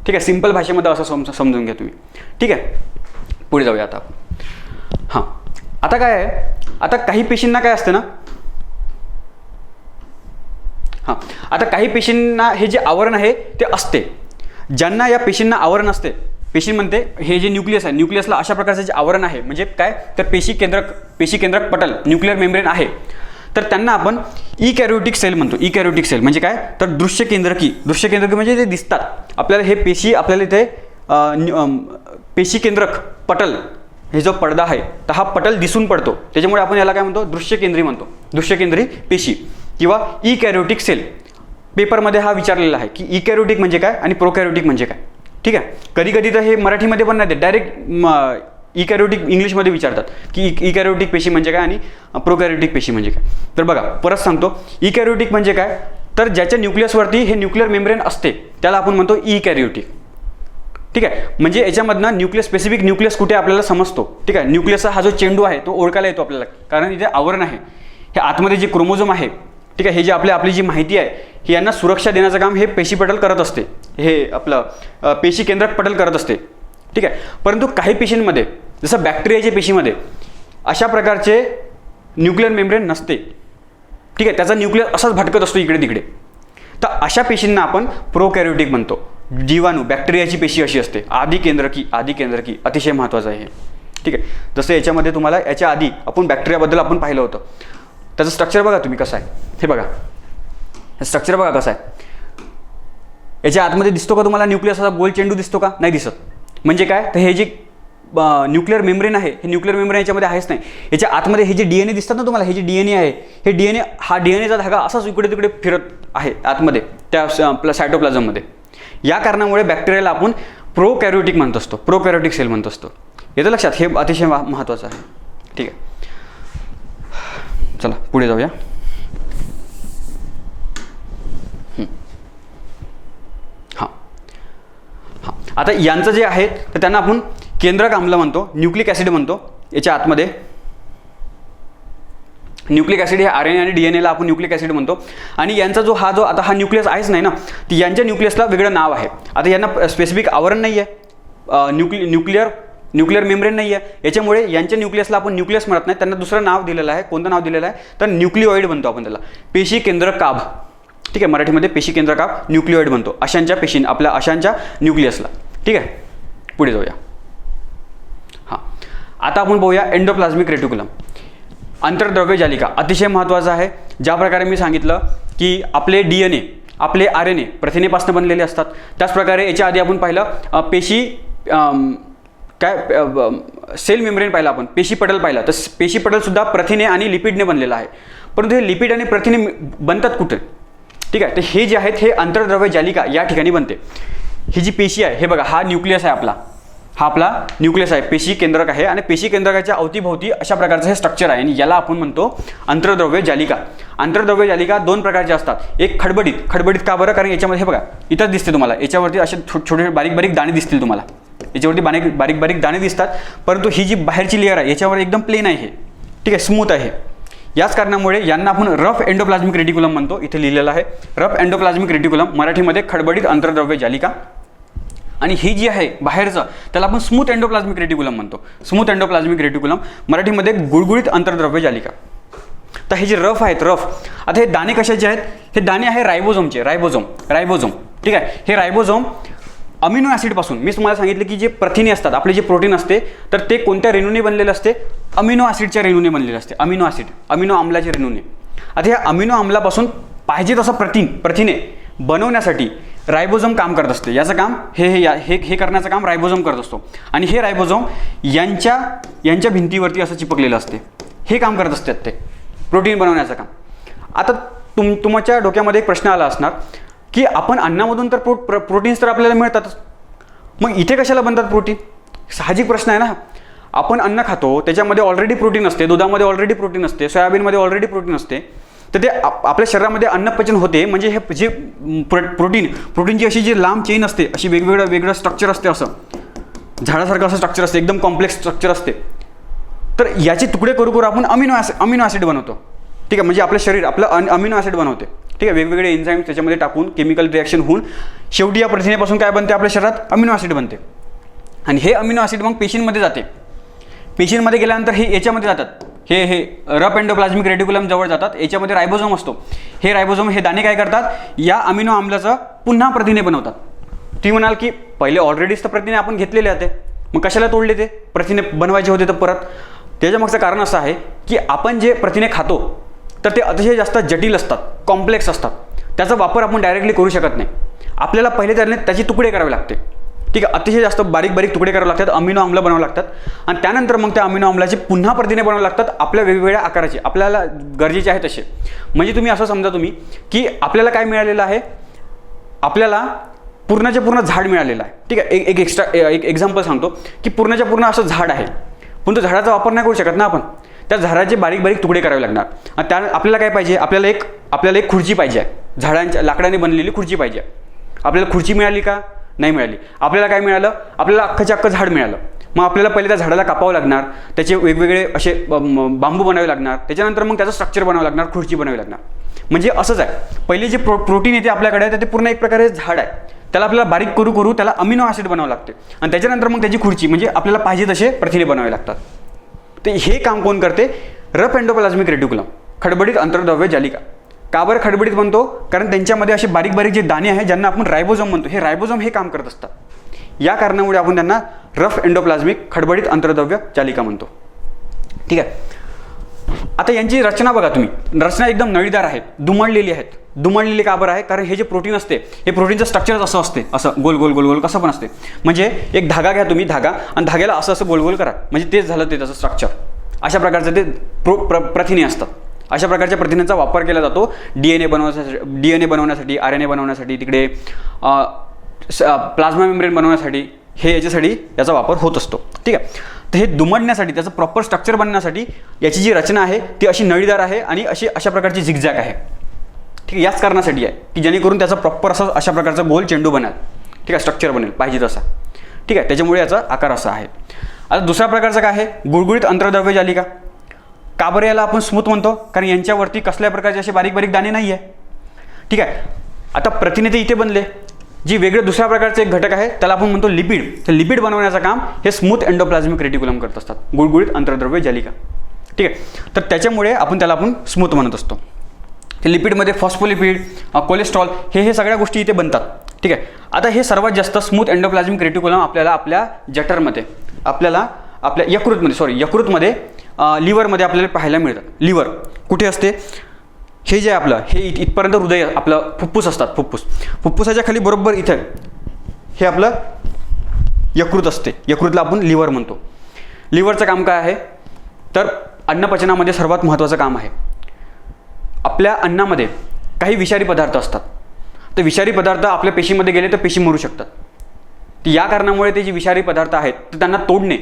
ठीक आहे, सिंपल भाषेमध्ये असं समजून घ्या तुम्ही. ठीक आहे, पुढे जाऊया आता. हां, आता काय आहे, आता काही पेशींना काय असते ना, हां, आता काही पेशींना हे जे आवरण आहे ते असते. ज्यांना या पेशींना आवरण असते, पेशींमध्ये हे जे न्यूक्लियस आहे, न्यूक्लियसला अशा प्रकारचं जे आवरण आहे, म्हणजे काय, तर पेशी केंद्रक पटल, न्यूक्लिअर मेम्ब्रेन आहे, तर त्यांना आपण इकॅरियोटिक सेल म्हणतो. इकॅरियोटिक सेल म्हणजे काय, तर दृश्य केंद्रकी म्हणजे ते दिसतात आपल्याला. हे पेशी आपल्याला इथे पेशी केंद्रक पटल, हे जो पडदा आहे, तर हा पटल दिसून पडतो, त्याच्यामुळे आपण याला काय म्हणतो, दृश्यकेंद्री म्हणतो. दृश्यकेंद्री पेशी किंवा इकॅरियोटिक सेल. पेपरमध्ये हा विचारलेला आहे की इकॅरियोटिक म्हणजे काय आणि प्रोकॅरियोटिक म्हणजे काय. ठीक आहे, कधी तर हे मराठीमध्ये पण नाही देत, डायरेक्ट इकॅरियोटिक इंग्लिशमध्ये विचारतात की इकॅरियोटिक पेशी म्हणजे काय आणि प्रोकॅरियोटिक पेशी म्हणजे काय. तर बघा, परत सांगतो, इकॅरियोटिक म्हणजे काय, तर ज्याच्या न्यूक्लियसवरती हे न्यूक्लिअर मेम्ब्रेन असते त्याला आपण म्हणतो इकॅरियोटिक. ठीक आहे, म्हणजे याच्यामधनं स्पेसिफिक न्यूक्लियस कुठे आपल्याला समजतो. ठीक आहे, न्यूक्लियसचा हा जो चेंडू आहे तो ओळखायला येतो आपल्याला, कारण इथे आवरण आहे. हे आतमध्ये जे क्रोमोझोम आहे, ठीक आहे, हे जे आपली जी माहिती आहे, ही यांना सुरक्षा देण्याचं काम हे पेशी पटल करत असते, हे आपलं पेशी केंद्रक पटल करत असते. ठीक आहे, परंतु काही पेशींमध्ये जसं बॅक्टेरियाच्या पेशीमध्ये अशा प्रकारचे न्यूक्लियर मेम्ब्रेन नसते, ठीक आहे, त्याचा न्यूक्लियर असाच भटकत असतो इकडे तिकडे. तर अशा पेशींना आपण प्रोकॅरियोटिक म्हणतो. जीवाणू बॅक्टेरियाची पेशी अशी असते, आधी केंद्रकी अतिशय महत्त्वाचं आहे हे, ठीक आहे. जसं याच्यामध्ये तुम्हाला याच्या आधी आपण बॅक्टेरियाबद्दल आपण पाहिलं होतं. त्याचं स्ट्रक्चर बघा तुम्ही कसं आहे, हे बघा स्ट्रक्चर बघा कसं आहे. याच्या आतमध्ये दिसतो का तुम्हाला न्यूक्लियस असा गोल चेंडू दिसतो का? नाही दिसत. म्हणजे काय, तर हे जे न्यूक्लियर मेम्ब्रेन आहे, हे न्यूक्लियर मेम्ब्रेन याच्यामध्ये आहेच नाही. याच्या आतमध्ये हे जे DNA दिसतात ना तुम्हाला, हे जे DNA आहे, हे DNA हा DNAचा धागा असाच इकडे तिकडे फिरत आहे आतमध्ये त्या आपल्या सायटोप्लाझममध्ये. या कारणामुळे बॅक्टेरियाला आपण प्रोकॅरियोटिक म्हणत असतो, प्रोकॅरियोटिक सेल म्हणत असतो. येतं लक्षात? हे अतिशय महत्त्वाचं आहे, ठीक आहे. चला पुढे जाऊया. हां हां आता यांचं जे आहे तर त्यांना आपण केंद्रक आम्ल म्हणतो, न्यूक्लिक ॲसिड म्हणतो. याच्या आतमध्ये न्यूक्लिक ॲसिड हे RNA आणि DNAला आपण न्यूक्लिक ॲसिड म्हणतो. आणि यांचा जो आता हा न्यूक्लियस आहेच नाही ना, तर यांच्या न्यूक्लियसला वेगळं नाव आहे. आता यांना स्पेसिफिक आवरण नाही आहे, न्यूक्लियर मेम्ब्रेन नाही आहे. याच्यामुळे यांच्या न्यूक्लियसला आपण न्यूक्लियस म्हणत नाही, त्यांना दुसरं नाव दिलेलं आहे. कोणतं नाव दिलेलं आहे, तर न्यूक्लिओइड म्हणतो आपण त्याला, पेशी केंद्रकाभ, ठीक आहे. मराठीमध्ये पेशी केंद्रकाभ न्यूक्लिओइड म्हणतो अशांच्या पेशी, आपल्या अशांच्या न्यूक्लियसला, ठीक आहे. पुढे जाऊया. हां आता आपण बघूया एंडोप्लाझ्मिक रेटिक्युलम, आंतरद्रव्य जालिका. अतिशय महत्त्वाचं आहे. ज्या प्रकारे मी सांगितलं की आपले DNA, आपले RNA प्रथिनेपासून बनलेले असतात, त्याचप्रकारे याच्या आधी आपण पाहिलं पेशी सेल मेम्ब्रेन पाहिलं आपण, पेशी पटल पाहिलं. तर पेशी पटलसुद्धा प्रथिने आणि लिपिडने बनलेलं आहे. परंतु हे लिपिड आणि प्रथिने बनतात कुठे, ठीक आहे. तर हे जे आहेत हे आंतरद्रव्य जालिका या ठिकाणी बनते. ही जी पेशी आहे, हे बघा हा न्यूक्लियस आहे आपला, हा आपला न्यूक्लियस आहे, पेशी केंद्रक आहे. आणि पेशी केंद्रकाच्या अवतीभोवती अशा प्रकारचं हे स्ट्रक्चर आहे आणि याला आपण म्हणतो आंतरद्रव्य जालिका. आंतरद्रव्य जालिका दोन प्रकारचे असतात. एक खडबडीत का बरं, कारण याच्यामध्ये हे बघा इथंच दिसते तुम्हाला, याच्यावरती असे छोटे बारीक बारीक दाणे दिसतील तुम्हाला, याच्यावरती बारीक बारीक दाणे दिसतात. परंतु ही जी बाहेरची लेअर आहे याच्यावर एकदम प्लेन आहे, ठीक आहे, स्मूथ आहे. याच कारणामुळे यांना आपण रफ एंडोप्लाझ्मिक रेटिक्युलम म्हणतो. इथे लिहिलेलं आहे रफ एंडोप्लाझ्मिक रेटिक्युलम, मराठीमध्ये खडबडीत आंतरद्रव्य जालिका. आणि ही जी आहे बाहेरचं त्याला आपण स्मूथ एंडोप्लाझ्मिक रेटिक्युलम म्हणतो. स्मूथ एंडोप्लाझ्मिक रेटिक्युलम, मराठीमध्ये गुळगुळीत आंतरद्रव्य जालिका. तर हे जे रफ आहेत, आता हे दाणे कशाचे आहेत, हे दाणे आहे रायबोझोमचे, रायबोझोम, ठीक आहे. हे रायबोझोम अमिनो ॲसिडपासून, मी तुम्हाला सांगितलं की जे प्रथिने असतात, आपले जे प्रोटीन असते, तर ते कोणत्या रेणूने बनलेलं असते, अमिनो ॲसिडच्या रेणूने बनलेलं असते. अमिनो आम्लाचे रेणूने. आता ह्या अमिनो आम्लापासून पाहिजे तसं प्रथिने बनवण्यासाठी रायबोझोम काम करत असते. याचं काम हे करण्याचं काम रायबोझोम करत असतो. आणि हे रायबोझोम यांच्या भिंतीवरती असं चिपकलेलं असते. हे काम करत असतात ते प्रोटीन बनवण्याचं काम. आता तुमच्या डोक्यामध्ये एक प्रश्न आला असणार की आपण अन्नामधून तर प्रोटीन्स तर आपल्याला मिळतातच, मग इथे कशाला बनतात प्रोटीन? साहजिक प्रश्न आहे ना. आपण अन्न खातो, त्याच्यामध्ये ऑलरेडी प्रोटीन असते, दुधामध्ये ऑलरेडी प्रोटीन असते, सोयाबीनमध्ये ऑलरेडी प्रोटीन असते. तर ते आपल्या शरीरामध्ये अन्नपचन होते. म्हणजे हे जे प्रोटीनची अशी जी लांब चेन असते, अशी वेगवेगळं स्ट्रक्चर असते, असं झाडासारखं असं स्ट्रक्चर असते, एकदम कॉम्प्लेक्स स्ट्रक्चर असते. तर याचे तुकडे करू आपण अमिनो ॲसिड बनवतो, ठीक आहे. म्हणजे आपलं शरीर आपलं अमिनो ॲसिड बनवते, ठीक आहे. वेगवेगळे एन्झाईम त्याच्यामध्ये टाकून केमिकल रिॲक्शन होऊन शेवटी या प्रथिनेपासून काय बनते, आपल्या शरीरात अमिनो ॲसिड बनते. आणि हे अमिनो ॲसिड मग पेशींमध्ये जाते. पेशींमध्ये गेल्यानंतर हे याच्यामध्ये जातात, हे रफ एंडोप्लाझ्मिक रेटिक्युलम जवळ जातात. याच्यामध्ये रायबोझोम असतो. हे रायबोझोम हे दाणे काय करतात, या अमिनो आम्लाचं पुन्हा प्रथिने बनवतात. तुम्ही म्हणाल की पहिले ऑलरेडीच तर प्रथिने आपण घेतलेले होते, मग कशाला तोडले ते प्रथिने बनवायचे होते तर परत? त्याच्यामागचं कारण असं आहे की आपण जे प्रथिने खातो तर ते अतिशय जास्त जटिल असतात, कॉम्प्लेक्स असतात. त्याचा वापर आपण डायरेक्टली करू शकत नाही. आपल्याला पहिले त्याचे तुकडे करावे लागते, ठीक आहे. अतिशय जास्त बारीक तुकडे करावे लागतात, अमिनो आम्ल बनावे लागतात. आणि त्यानंतर मग त्या अमिनो आम्लाचे पुन्हा प्रथिने बनावे लागतात आपल्या वेगवेगळ्या आकाराचे, आपल्याला गरजेचे आहे तसे. म्हणजे तुम्ही असं समजा की आपल्याला काय मिळालेलं आहे, आपल्याला पूर्णच्या पूर्ण झाड मिळालेलं आहे, ठीक आहे. एक एक्झाम्पल सांगतो की पूर्णच्या पूर्ण असं झाड आहे, पण तो झाडाचा वापर नाही करू शकत ना आपण. त्या झाडाचे बारीक तुकडे करावे लागणार. आणि त्या आपल्याला काय पाहिजे, आपल्याला एक खुर्ची पाहिजे आहे, लाकडाने बनलेली खुर्ची पाहिजे. आपल्याला खुर्ची मिळाली का? नाही मिळाली. आपल्याला काय मिळालं, आपल्याला अख्खं झाड मिळालं. मग आपल्याला पहिले त्या झाडाला कापावं लागणार, त्याचे वेगवेगळे असे बांबू बनावे लागणार, त्याच्यानंतर मग त्याचं स्ट्रक्चर बनावं लागणार, खुर्ची बनावी लागणार. म्हणजे असंच आहे. पहिले जे प्रोटीन येते आपल्याकडे तर ते पूर्ण एक प्रकारे झाड आहे, त्याला आपल्याला बारीक करू त्याला अमिनो ॲसिड बनावं लागते आणि त्याच्यानंतर मग त्याची खुर्ची म्हणजे आपल्याला पाहिजे तसे प्रथिने बनवावे लागतात. तर हे काम कोण करते? रफ एंडोप्लाझ्मिक रेटिक्युलम, खडबडीत अंतर्द्रव्य जालिका. का बरं खडबडीत बनतो? कारण त्यांच्यामध्ये असे बारीक बारीक जे दाणे आहेत ज्यांना आपण रायबोझोम म्हणतो, हे रायबोझोम हे काम करत असतात. या कारणामुळे आपण त्यांना रफ एंडोप्लाझ्मिक खडबडीत अंतर्द्रव्य जालिका म्हणतो. ठीक आहे. आता यांची रचना बघा तुम्ही, रचना एकदम नळीदार आहे, दुमडलेली आहेत. दुमडलेली का बरं आहे? कारण हे जे प्रोटीन असते हे प्रोटीनचं स्ट्रक्चर असं असते, असं गोल गोल गोल गोल कसं पण असते. म्हणजे एक धागा घ्या तुम्ही, धागा आणि धाग्याला असं असं गोल गोल करा, म्हणजे तेच झालं ते त्याचं स्ट्रक्चर. अशा प्रकारचं ते प्रथिने असतात. अशा प्रकारच्या प्रथिनांचा वापर केला जातो DNA बनवण्यासाठी, RNA बनवण्यासाठी, तिकडे प्लाझ्मा मेम्ब्रेन बनवण्यासाठी, हे याच्यासाठी याचा वापर होत असतो. ठीक आहे. तर हे दुमडण्यासाठी, त्याचं प्रॉपर स्ट्रक्चर बनण्यासाठी याची जी रचना आहे ती अशी नळीदार आहे आणि अशा प्रकारची झिगझॅग आहे. ठीक आहे. याच कारणासाठी आहे की जेणेकरून त्याचा प्रॉपर अशा प्रकारचा गोल चेंडू बनेल. ठीक आहे, स्ट्रक्चर बनेल पाहिजे तसा. ठीक आहे, त्याच्यामुळे याचा आकार असा आहे. आता दुसऱ्या प्रकारचं काय आहे? गुळगुळीत अंतर्द्रव्य जालिका. का बरं याला आपण स्मूथ म्हणतो? कारण यांच्यावरती कसल्या प्रकारचे असे बारीक बारीक दाणे नाही आहे. ठीक आहे. आता प्रथिने ते इथे बनले, जी वेगळे दुसऱ्या प्रकारचे एक घटक आहे त्याला आपण म्हणतो लिपिड. तर लिपिड बनवण्याचं काम हे स्मूथ एंडोप्लाझ्मिक रेटिक्युलम करत असतात, गुळगुळीत अंतर्द्रव्य जालिका. ठीक आहे. तर त्याच्यामुळे त्याला आपण स्मूथ म्हणत असतो. हे लिपिडमध्ये फॉस्फोलिपिड, कोलेस्ट्रॉल हे सगळ्या गोष्टी इथे बनतात. ठीक आहे. आता हे सर्वात जास्त स्मूथ एंडोप्लाझ्मिक रेटिक्युलम आपल्याला आपल्या जठरमध्ये, आपल्या यकृतमध्ये, लिव्हरमध्ये आपल्याला पाहायला मिळतात. लिव्हर कुठे असते? हे जे आपलं हे इथपर्यंत हृदय आपलं फुफ्फुस असतात. फुफ्फुसाच्या खाली बरोबर इथं हे आपलं यकृत असते. यकृतला आपण लिव्हर म्हणतो. लिव्हरचं काम काय आहे? तर अन्नपचनामध्ये सर्वात महत्त्वाचं काम आहे. आपल्या अन्नामध्ये काही विषारी पदार्थ असतात. तर विषारी पदार्थ आपल्या पेशीमध्ये गेले तर पेशी मरू शकतात. या कारणामुळे ते जे विषारी पदार्थ आहेत तर त्यांना तोडणे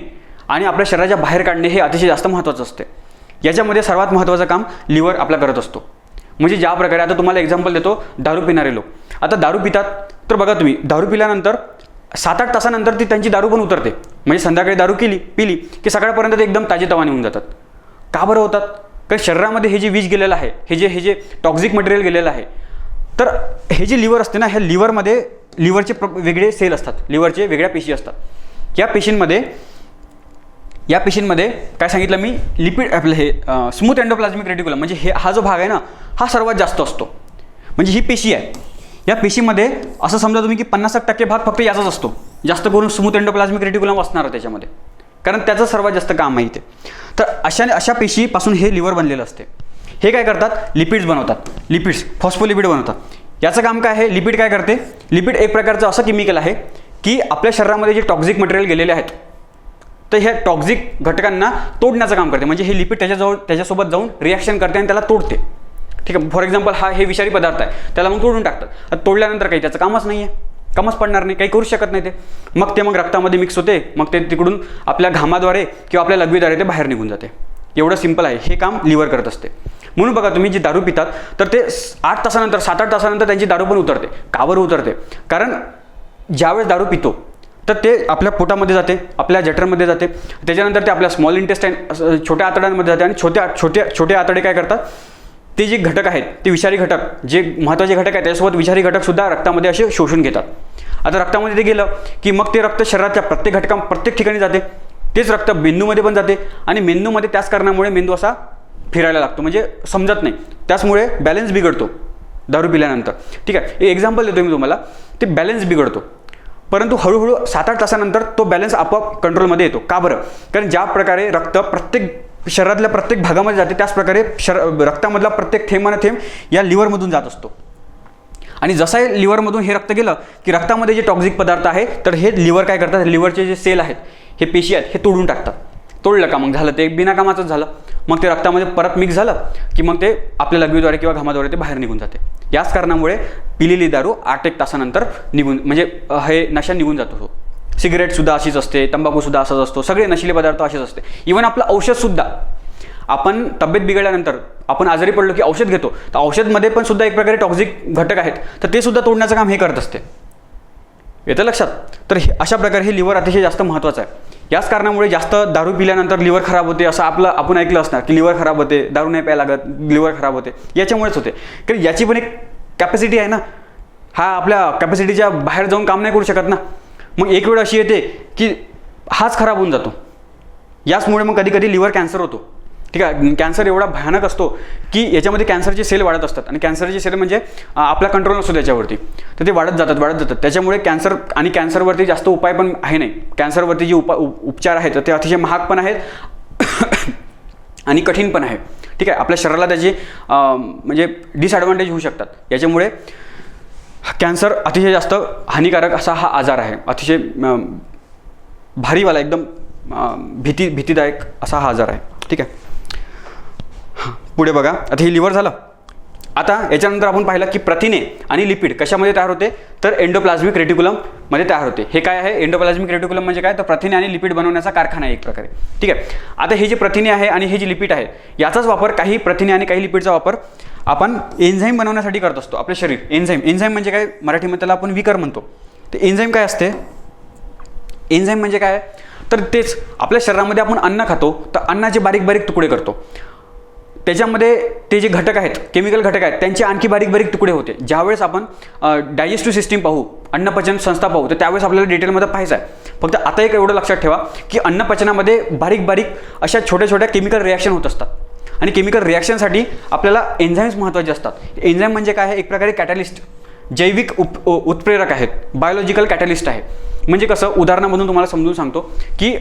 आणि आपल्या शरीराच्या बाहेर काढणे हे अतिशय जास्त महत्त्वाचं असते. याच्यामध्ये सर्वात महत्त्वाचं काम लिव्हर आपला करत असतो. म्हणजे ज्या प्रकारे, आता तुम्हाला एक्झाम्पल देतो, दारू पिणारे लोक आता दारू पितात. तर बघा तुम्ही, दारू पिल्यानंतर 7-8 तासानंतर ती त्यांची दारू पण उतरते. म्हणजे संध्याकाळी दारू पिली की सकाळपर्यंत ते एकदम ताजेतवाने होऊन जातात. का बरं होतात? कारण शरीरामध्ये हे जे विष गेलेलं आहे, हे जे टॉक्झिक मटेरियल गेलेलं आहे, तर हे जे लिव्हर असते ना, ह्या लिव्हरमध्ये लिव्हरचे वेगळे सेल असतात, लिव्हरचे वेगळ्या पेशी असतात. या पेशींमध्ये काय सांगितलं मी, लिपिड आपलं हे स्मूथ एंडोप्लाझ्मिक रेटिक्युलम म्हणजे हा जो भाग आहे ना हा सर्वात जास्त असतो. म्हणजे ही पेशी आहे. या पेशीमध्ये असं समजा तुम्ही की 50% भाग फक्त याचाच असतो. जास्त करून स्मूथ एंडोप्लाझ्मिक रेटिक्युलम असणार त्याच्यामध्ये, कारण त्याचं सर्वात जास्त काम आहे इथे. तर अशा पेशीपासून हे लिव्हर बनलेलं असते. हे काय करतात? लिपिड्स बनवतात. लिपिड्स फॉस्फोलिपिड बनवतात. याचं काम काय आहे? लिपिड काय करते? लिपिड एक प्रकारचं असं केमिकल आहे की आपल्या शरीरामध्ये जे टॉक्झिक मटेरियल गेलेले आहेत तर ह्या टॉक्झिक घटकांना तोडण्याचं काम करते. म्हणजे हे लिपिड त्याच्यासोबत जाऊन रिॲक्शन करते आणि त्याला तोडते. ठीक आहे. फॉर एक्झाम्पल हे विषारी पदार्थ आहे, त्याला मग तोडून टाकतात. तोडल्यानंतर काही त्याचं कामच नाही आहे, कामच पडणार नाही, काही करू शकत नाही ते. मग रक्तामध्ये मिक्स होते, मग ते तिकडून आपल्या घामाद्वारे किंवा आपल्या लघवीद्वारे ते बाहेर निघून जाते. एवढं सिंपल आहे. हे काम लिव्हर करत असते. म्हणून बघा तुम्ही जे दारू पितात तर ते 7-8 तासानंतर त्यांची दारू पण उतरते. का बरं उतरते? कारण ज्यावेळेस दारू पितो तर ते आपल्या पोटामध्ये जाते, आपल्या जठरमध्ये जाते, त्याच्यानंतर ते आपल्या स्मॉल इंटेस्टाईन छोट्या आतड्यांमध्ये जाते आणि छोटे आतडे काय करतात? ते जे घटक आहेत ते विषारी घटक, जे महत्त्वाचे घटक आहेत त्याच्यासोबत विषारी घटकसुद्धा रक्तामध्ये असे शोषून घेतात. आता रक्तामध्ये ते गेलं की मग ते रक्त शरीराच्या प्रत्येक ठिकाणी जाते. तेच रक्त मेंदूमध्ये पण जाते आणि मेंदूमध्ये त्याच कारणामुळे मेंदू असा फिरायला लागतो, म्हणजे समजत नाही. त्याचमुळे बॅलन्स बिघडतो दारू पिल्यानंतर. ठीक आहे. एक्झाम्पल देतो मी तुम्हाला. ते बॅलन्स बिघडतो, परंतु हळूहळू 7-8 तासानंतर तो बॅलन्स आपोआप कंट्रोलमध्ये येतो. का बरं? कारण ज्या प्रकारे रक्त प्रत्येक शरीरातल्या प्रत्येक भागामध्ये जाते त्याच प्रकारे रक्तामधला प्रत्येक थेंबानं थेंब या लिव्हरमधून जात असतो. आणि जसं लिव्हरमधून हे रक्त गेलं की रक्तामध्ये जे टॉक्झिक पदार्थ आहे तर हे लिव्हर काय करतात? लिव्हरचे जे सेल आहेत, हे पेशी आहेत, हे तोडून टाकतात. तोडलं का मग झालं ते बिनाकामाचंच झालं. मग ते रक्तामध्ये परत मिक्स झालं की मग ते आपल्या लघवीद्वारे किंवा घामाद्वारे ते बाहेर निघून जाते. याच कारणामुळे पिलेली दारू 8-1 तासानंतर म्हणजे हे नशा निघून जातो. सिगरेटसुद्धा अशीच असते, तंबाखूसुद्धा असाच असतो, सगळे नशिले पदार्थ असेच असते. इव्हन आपलं औषधसुद्धा, आपण तब्येत बिघडल्यानंतर आपण आजारी पडलो की औषध घेतो, तर औषधमध्ये पण सुद्धा एक प्रकारे टॉक्झिक घटक आहेत, तर ते सुद्धा तोडण्याचं काम हे करत असते. येतं लक्षात? तर अशा प्रकारे हे लिव्हर अतिशय जास्त महत्त्वाचं आहे. याच कारणामुळे जास्त दारू पिल्यानंतर लिव्हर खराब होते असं आपण ऐकलं असणार की लिव्हर खराब होते, दारू नाही प्यायला लागत, लिव्हर खराब होते. याच्यामुळेच होते, कारण याची पण एक कॅपॅसिटी आहे ना. हा आपल्या कॅपॅसिटीच्या बाहेर जाऊन काम नाही करू शकत ना. मग एक वेळ अशी येते की हाच खराब होऊन जातो. याचमुळे मग कधी कधी लिव्हर कॅन्सर होतो. ठीक आहे. कॅन्सर एवढा भयानक असतो की याच्यामध्ये कॅन्सरचे सेल वाढत असतात आणि कॅन्सरचे सेल म्हणजे आपला कंट्रोल नसतो त्याच्यावरती, तर ते वाढत जातात. त्याच्यामुळे कॅन्सर आणि कॅन्सरवरती जास्त उपाय पण आहे नाही. कॅन्सरवरती जे उपचार आहेत ते अतिशय महाग पण आहेत आणि कठीण पण आहे. ठीक आहे. आपल्या शरीराला त्याची म्हणजे डिसॲडव्हान्टेज होऊ शकतात. याच्यामुळे कॅन्सर अतिशय जास्त हानिकारक असा हा आजार आहे. अतिशय भारीवाला एकदम भीतीदायक असा हा आजार आहे. ठीक आहे. पुढे बघा, आता हे लिव्हर झालं. आता याच्यानंतर आपण पाहिलं की प्रथिने आणि लिपिड कशामध्ये तयार होते, तर एंडोप्लाझ्मिक रेटिक्युलममध्ये तयार होते. हे काय आहे एंडोप्लाझ्मिक रेटिक्युलम म्हणजे काय, तर प्रथिने आणि लिपिड बनवण्याचा कारखाना आहे एक प्रकारे. ठीक आहे. आता हे जे प्रथिने आहे आणि हे जे लिपिड आहे याचाच वापर, काही प्रथिने आणि काही लिपिडचा वापर आपण एन्झाईम बनवण्यासाठी करत असतो. आपले शरीर एन्झाईम म्हणजे काय, मराठीमध्ये त्याला आपण विकर म्हणतो. तर एन्झाईम काय असते, एन्झाईम म्हणजे काय, तर तेच आपल्या शरीरामध्ये आपण अन्न खातो तर अन्नाचे बारीक बारीक तुकडे करतो. त्याच्यामध्ये ते जे घटक आहेत, केमिकल घटक आहेत, त्यांचे आणखी बारीक बारीक तुकडे होते. ज्यावेळेस आपण डायजेस्टिव्ह सिस्टीम पाहू, अन्नपचन संस्था पाहू, तर त्यावेळेस आपल्याला डिटेलमध्ये पाहायचं आहे. फक्त आता एक एवढं लक्षात ठेवा की अन्नपचनामध्ये बारीक बारीक अशा छोट्या छोट्या केमिकल रिॲक्शन होत असतात आणि केमिकल रिॲक्शनसाठी आपल्याला एन्झाईम्स महत्त्वाचे असतात. एन्झाईम म्हणजे काय आहे, एक प्रकारे कॅटलिस्ट, जैविक उत्प्रेरक आहेत, बायोलॉजिकल कॅटलिस्ट आहे. म्हणजे कसं, उदाहरणामधून तुम्हाला समजून सांगतो की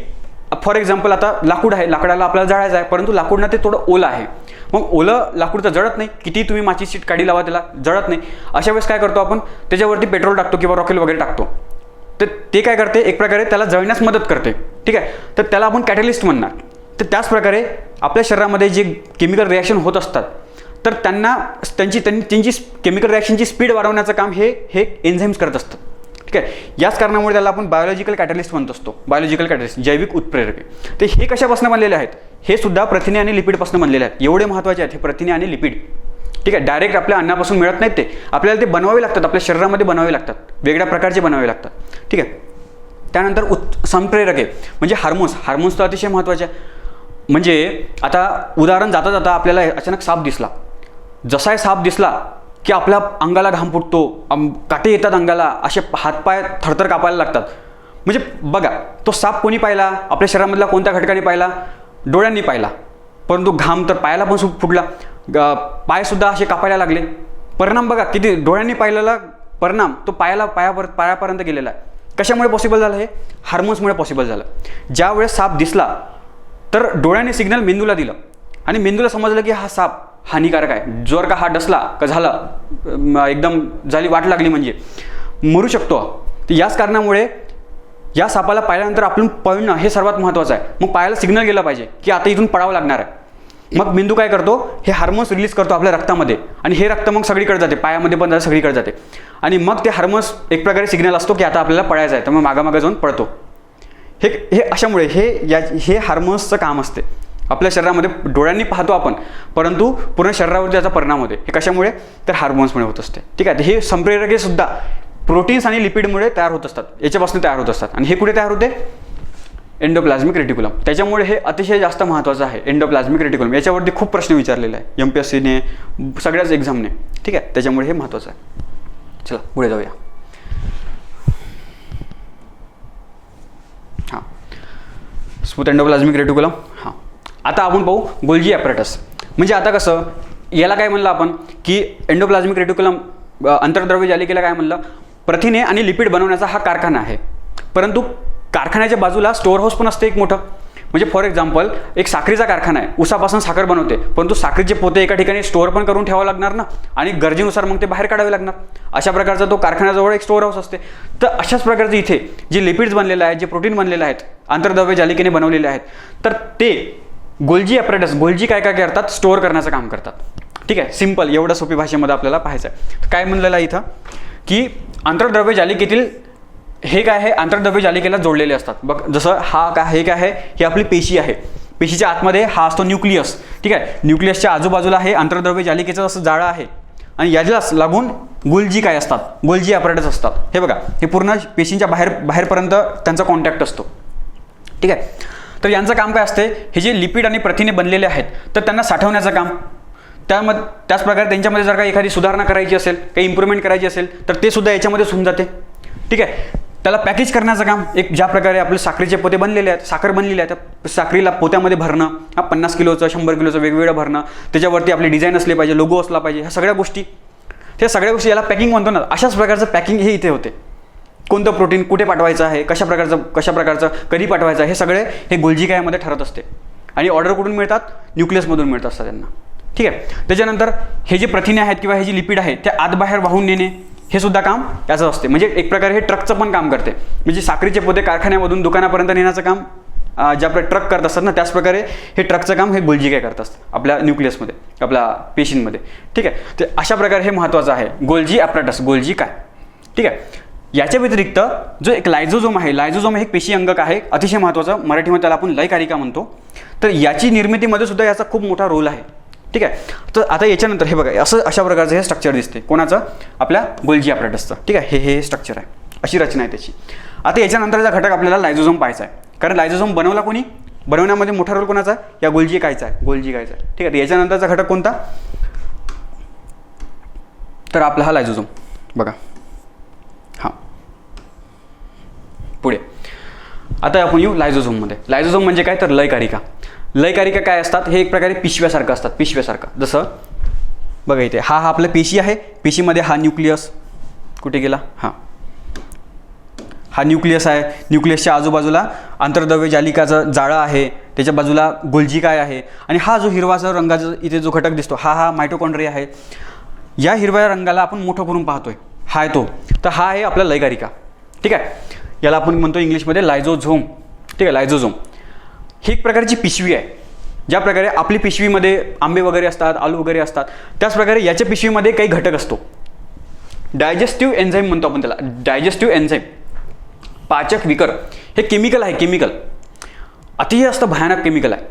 फॉर एक्झाम्पल आता लाकूड आहे, लाकडाला आपल्याला जाळायचं आहे, परंतु लाकूडना ते थोडं ओलं आहे. मग ओलं लाकूड तर जळत नाही, किती तुम्ही माचीची काडी लावा त्याला जळत नाही. अशा वेळेस काय करतो आपण, त्याच्यावरती पेट्रोल टाकतो किंवा रॉकेल वगैरे टाकतो. तर ते काय करते, एक प्रकारे त्याला जळण्यास मदत करते. ठीक आहे. तर त्याला आपण कॅटलिस्ट म्हणणार. तर त्याच प्रकारे आपल्या शरीरामध्ये जे केमिकल रिॲक्शन होत असतात तर त्यांची केमिकल रिॲक्शनची स्पीड वाढवण्याचं काम हे एन्झाईम्स करत असतात. ठीक आहे. याच कारणामुळे त्याला आपण बायोलॉजिकल कॅटलिस्ट म्हणत असतो. बायोलॉजिकल कॅटलिस्ट, जैविक उत्प्रेरक. ते हे कशापासून बनलेले आहेत, हे सुद्धा प्रथिने आणि लिपिडपासून बनलेले आहेत. एवढे महत्त्वाचे आहेत हे प्रथिने आणि लिपिड. ठीक आहे. डायरेक्ट आपल्या अन्नापासून मिळत नाहीत, ते आपल्याला ते बनवावे लागतात, आपल्या शरीरामध्ये बनवावे लागतात, वेगळ्या प्रकारचे बनवावे लागतात. ठीक आहे. त्यानंतर संप्रेरक आहे म्हणजे हार्मोन्स तर अतिशय महत्त्वाचे आहे. म्हणजे आता उदाहरण जाता जाता आपल्याला अचानक साप दिसला. जसा साप दिसला की आपल्या अंगाला घाम फुटतो, काटे येतात अंगाला, असे हातपाय थरथर कापायला लागतात. म्हणजे बघा, तो साप कोणी पाहिला, आपल्या शरीरामधला कोणत्या घटकाने पाहिला, डोळ्यांनी पाहिला. परंतु घाम तर पायाला पण फुटला, पायसुद्धा असे कापायला लागले. परिणाम बघा किती, डोळ्यांनी पाहिलेला परिणाम तो पायापर्यंत गेलेला आहे. कशामुळे पॉसिबल झालं, हे हार्मोन्समुळे पॉसिबल झालं. ज्या वेळेस साप दिसला तर डोळ्याने सिग्नल मेंदूला दिलं आणि मेंदूला समजलं की हा साप हानिकारक आहे. जर का हा डसला का झालं, एकदम झाली वाट लागली म्हणजे मरू शकतो. तर याच कारणामुळे या सापाला पाहिल्यानंतर आपण पळणं हे सर्वात महत्त्वाचं आहे. मग पायाला सिग्नल गेला पाहिजे की आता इथून पळावं लागणार आहे. मग मेंदू काय करतो, हे हार्मोन्स रिलीज करतो आपल्या रक्तामध्ये आणि हे रक्त मग सगळीकडे जाते, पायामध्ये पण सगळीकडे जाते आणि मग ते हार्मोन्स एक प्रकारे सिग्नल असतो की आता आपल्याला पळायचं आहे. तर मग मागामागं जाऊन पळतो. हे अशामुळे हे हार्मोन्सचं काम असते. आपल्या शरीरामध्ये डोळ्यांनी पाहतो आपण, परंतु पूर्ण शरीरावर त्याचा परिणाम होते. हे कशामुळे, तर हार्मोन्समुळे होत असते. ठीक आहे. हे संप्रेरके सुद्धा प्रोटीन्स आणि लिपिडमुळे तयार होत असतात, याच्यापासून तयार होत असतात. आणि हे कुठे तयार होते, एंडोप्लाझ्मिक रेटिक्युलम. त्याच्यामुळे हे अतिशय जास्त महत्त्वाचं आहे एंडोप्लाझ्मिक रेटिक्युलम. याच्यावरती खूप प्रश्न विचारलेले आहे MPSCने, सगळ्याच एक्झामने. ठीक आहे. त्याच्यामुळे हे महत्त्वाचं आहे. चला पुढे जाऊया. हां, स्मूथ एंडोप्लाझ्मिक रेटिक्युलम. हां, आता आपण पाहू गोल्जी ॲपरेटस. म्हणजे आता कसं, याला काय म्हणलं आपण की एंडोप्लाझ्मिक रेटिक्युलम अंतर्द्रव्य जालिकेला काय म्हणलं, प्रथिने आणि लिपिड बनवण्याचा हा कारखाना आहे. परंतु कारखान्याच्या बाजूला स्टोअर हाऊस पण असते एक मोठं. म्हणजे फॉर एक्झाम्पल एक साखरेचा कारखाना आहे, ऊसापासून साखर बनवते, परंतु साखरेचे पोते एका ठिकाणी स्टोअर पण करून ठेवावं लागणार ना, आणि गरजेनुसार मग ते बाहेर काढावे लागणार. अशा प्रकारचा तो कारखान्याजवळ एक स्टोअर हाऊस असते. तर अशाच प्रकारचे इथे जे लिपिड्स बनलेले आहेत, जे प्रोटीन बनलेले आहेत, आंतरद्रव्य जालिकेने बनवलेले आहेत, तर ते गोल्जी ॲपरेटस, गोल्जी काय काय करतात, स्टोअर करण्याचं काम करतात. ठीक आहे. सिम्पल एवढं सोपी भाषेमध्ये आपल्याला पाहायचं आहे. काय म्हणलेलं आहे इथं की आंतरद्रव्य जालिकेतील हे काय आहे, आंतरद्रव्य जालिकेला जोडलेले असतात. बघ, जसं हे काय आहे, ही आपली पेशी आहे. पेशीच्या आतमध्ये हा असतो न्यूक्लियस. ठीक आहे. न्यूक्लियसच्या आजूबाजूला हे आंतरद्रव्य जालिकेचं असं जाळं आहे आणि यालाच लागून गोल्जी काय असतात, गोल्जी ॲपरेटस असतात. हे बघा, हे पूर्ण पेशींच्या बाहेरपर्यंत त्यांचा कॉन्टॅक्ट असतो. ठीक आहे. तर यांचं काम काय असते, हे जे लिपिड आणि प्रथिने बनलेले आहेत तर त्यांना साठवण्याचं काम, त्याचप्रकारे त्यांच्यामध्ये जर का एखादी सुधारणा करायची असेल, काही इम्प्रूव्हमेंट करायची असेल तर ते सुद्धा याच्यामध्ये होऊन जाते. ठीक आहे. त्याला पॅकेज करण्याचं काम, एक ज्या प्रकारे आपले साखरेचे पोते बनलेले आहेत, साखर बनलेली आहे, त्या साखरीला पोत्यामध्ये भरणं, 50 किलोचं 100 किलोचं वेगवेगळं भरणं, त्याच्यावरती आपली डिझाईन असले पाहिजे, लोगो असला पाहिजे, ह्या सगळ्या गोष्टी याला पॅकिंग म्हणतो ना. अशाच प्रकारचं पॅकिंग हे इथे होते. कोणतं प्रोटीन कुठे पाठवायचं आहे, कशा प्रकारचं कधी पाठवायचं, हे सगळे हे गोल्जी कायामध्ये ठरत असते. आणि ऑर्डर कुठून मिळतात? न्यूक्लियसमधून मिळत असतात त्यांना. ठीक आहे. त्याच्यानंतर हे जे प्रथिने आहेत किंवा हे जे लिपिड आहे ते आत बाहेर वाहून नेणे, हे सुद्धा काम याचं असते. म्हणजे एक प्रकारे हे ट्रकचं पण काम करते. म्हणजे साखरेचे पोते कारखान्यामधून दुकानापर्यंत नेण्याचं काम ज्या प्रकारे ट्रक करत असतात ना, त्याचप्रकारे हे ट्रकचं काम हे गोल्जी काय करत असतात आपल्या न्यूक्लियसमध्ये, आपल्या पेशींमध्ये. ठीक आहे. ते अशा प्रकारे हे महत्त्वाचं आहे, गोल्जी ॲपॅरेटस, गोल्जी काय. ठीक आहे. याच्या व्यतिरिक्त जो एक लायझोझोम आहे, लायझोझोम हे एक पेशी अंगक आहे, अतिशय महत्त्वाचं, मराठीमध्ये त्याला आपण लयकारिका म्हणतो. तर याची निर्मितीमध्ये सुद्धा याचा खूप मोठा रोल आहे. ठीक आहे. तर आता याच्यानंतर हे बघा, अशा प्रकारचं हे स्ट्रक्चर दिसते. कोणाचं? आपल्या गोल्जी ॲपॅरेटसचं. ठीक आहे. हे स्ट्रक्चर आहे, अशी रचना आहे त्याची. आता याच्यानंतरचा घटक आपल्याला लायझोझोम पाहायचा आहे, कारण लायझोझोम बनवला कोणी? बनवण्यामध्ये मोठा रोल कोणाचा आहे? या गोल्जी कायचा आहे, गोल्जी कायचा आहे. ठीक आहे. याच्यानंतरचा घटक कोणता? तर आपला हा लायझोझोम बघा. हां, पुढे आता आपण येऊ लायझोझोममध्ये. लायझोझोम म्हणजे काय? तर लयकारिका. लयकारिका काय असतात? हे एक प्रकारे पिशव्यासारखं असतात, पिशव्यासारखं. जसं बघा इथे हा आपलं पेशी आहे, पेशीमध्ये हा न्यूक्लियस कुठे गेला? हा न्यूक्लियस आहे. न्यूक्लियसच्या आजूबाजूला आंतरद्रव्य जालिकाचं जाळं आहे, त्याच्या बाजूला गोल्जी काय आहे. आणि हा जो हिरवाचा रंगाचा इथे जो घटक दिसतो हा मायटोकॉन्ड्रिया आहे. या हिरव्या रंगाला आपण मोठं करून पाहतोय, हा आहे तो. तर हा आहे आपला लयकारिका. ठीक आहे. याला आपण म्हणतो इंग्लिशमध्ये लायझोझोम. ठीक आहे. लायझोझोम ही एक प्रकारची पिशवी आहे. ज्या प्रकारे आपली पिशवीमध्ये आंबे वगैरे असतात, आलू वगैरे असतात, त्याचप्रकारे याच्या पिशवीमध्ये काही घटक असतो. डायजेस्टिव्ह एन्झाईम म्हणतो आपण त्याला, डायजेस्टिव्ह एन्झाईम, पाचक विकर. हे केमिकल आहे, केमिकल अतिशय असतं भयानक केमिकल आहे.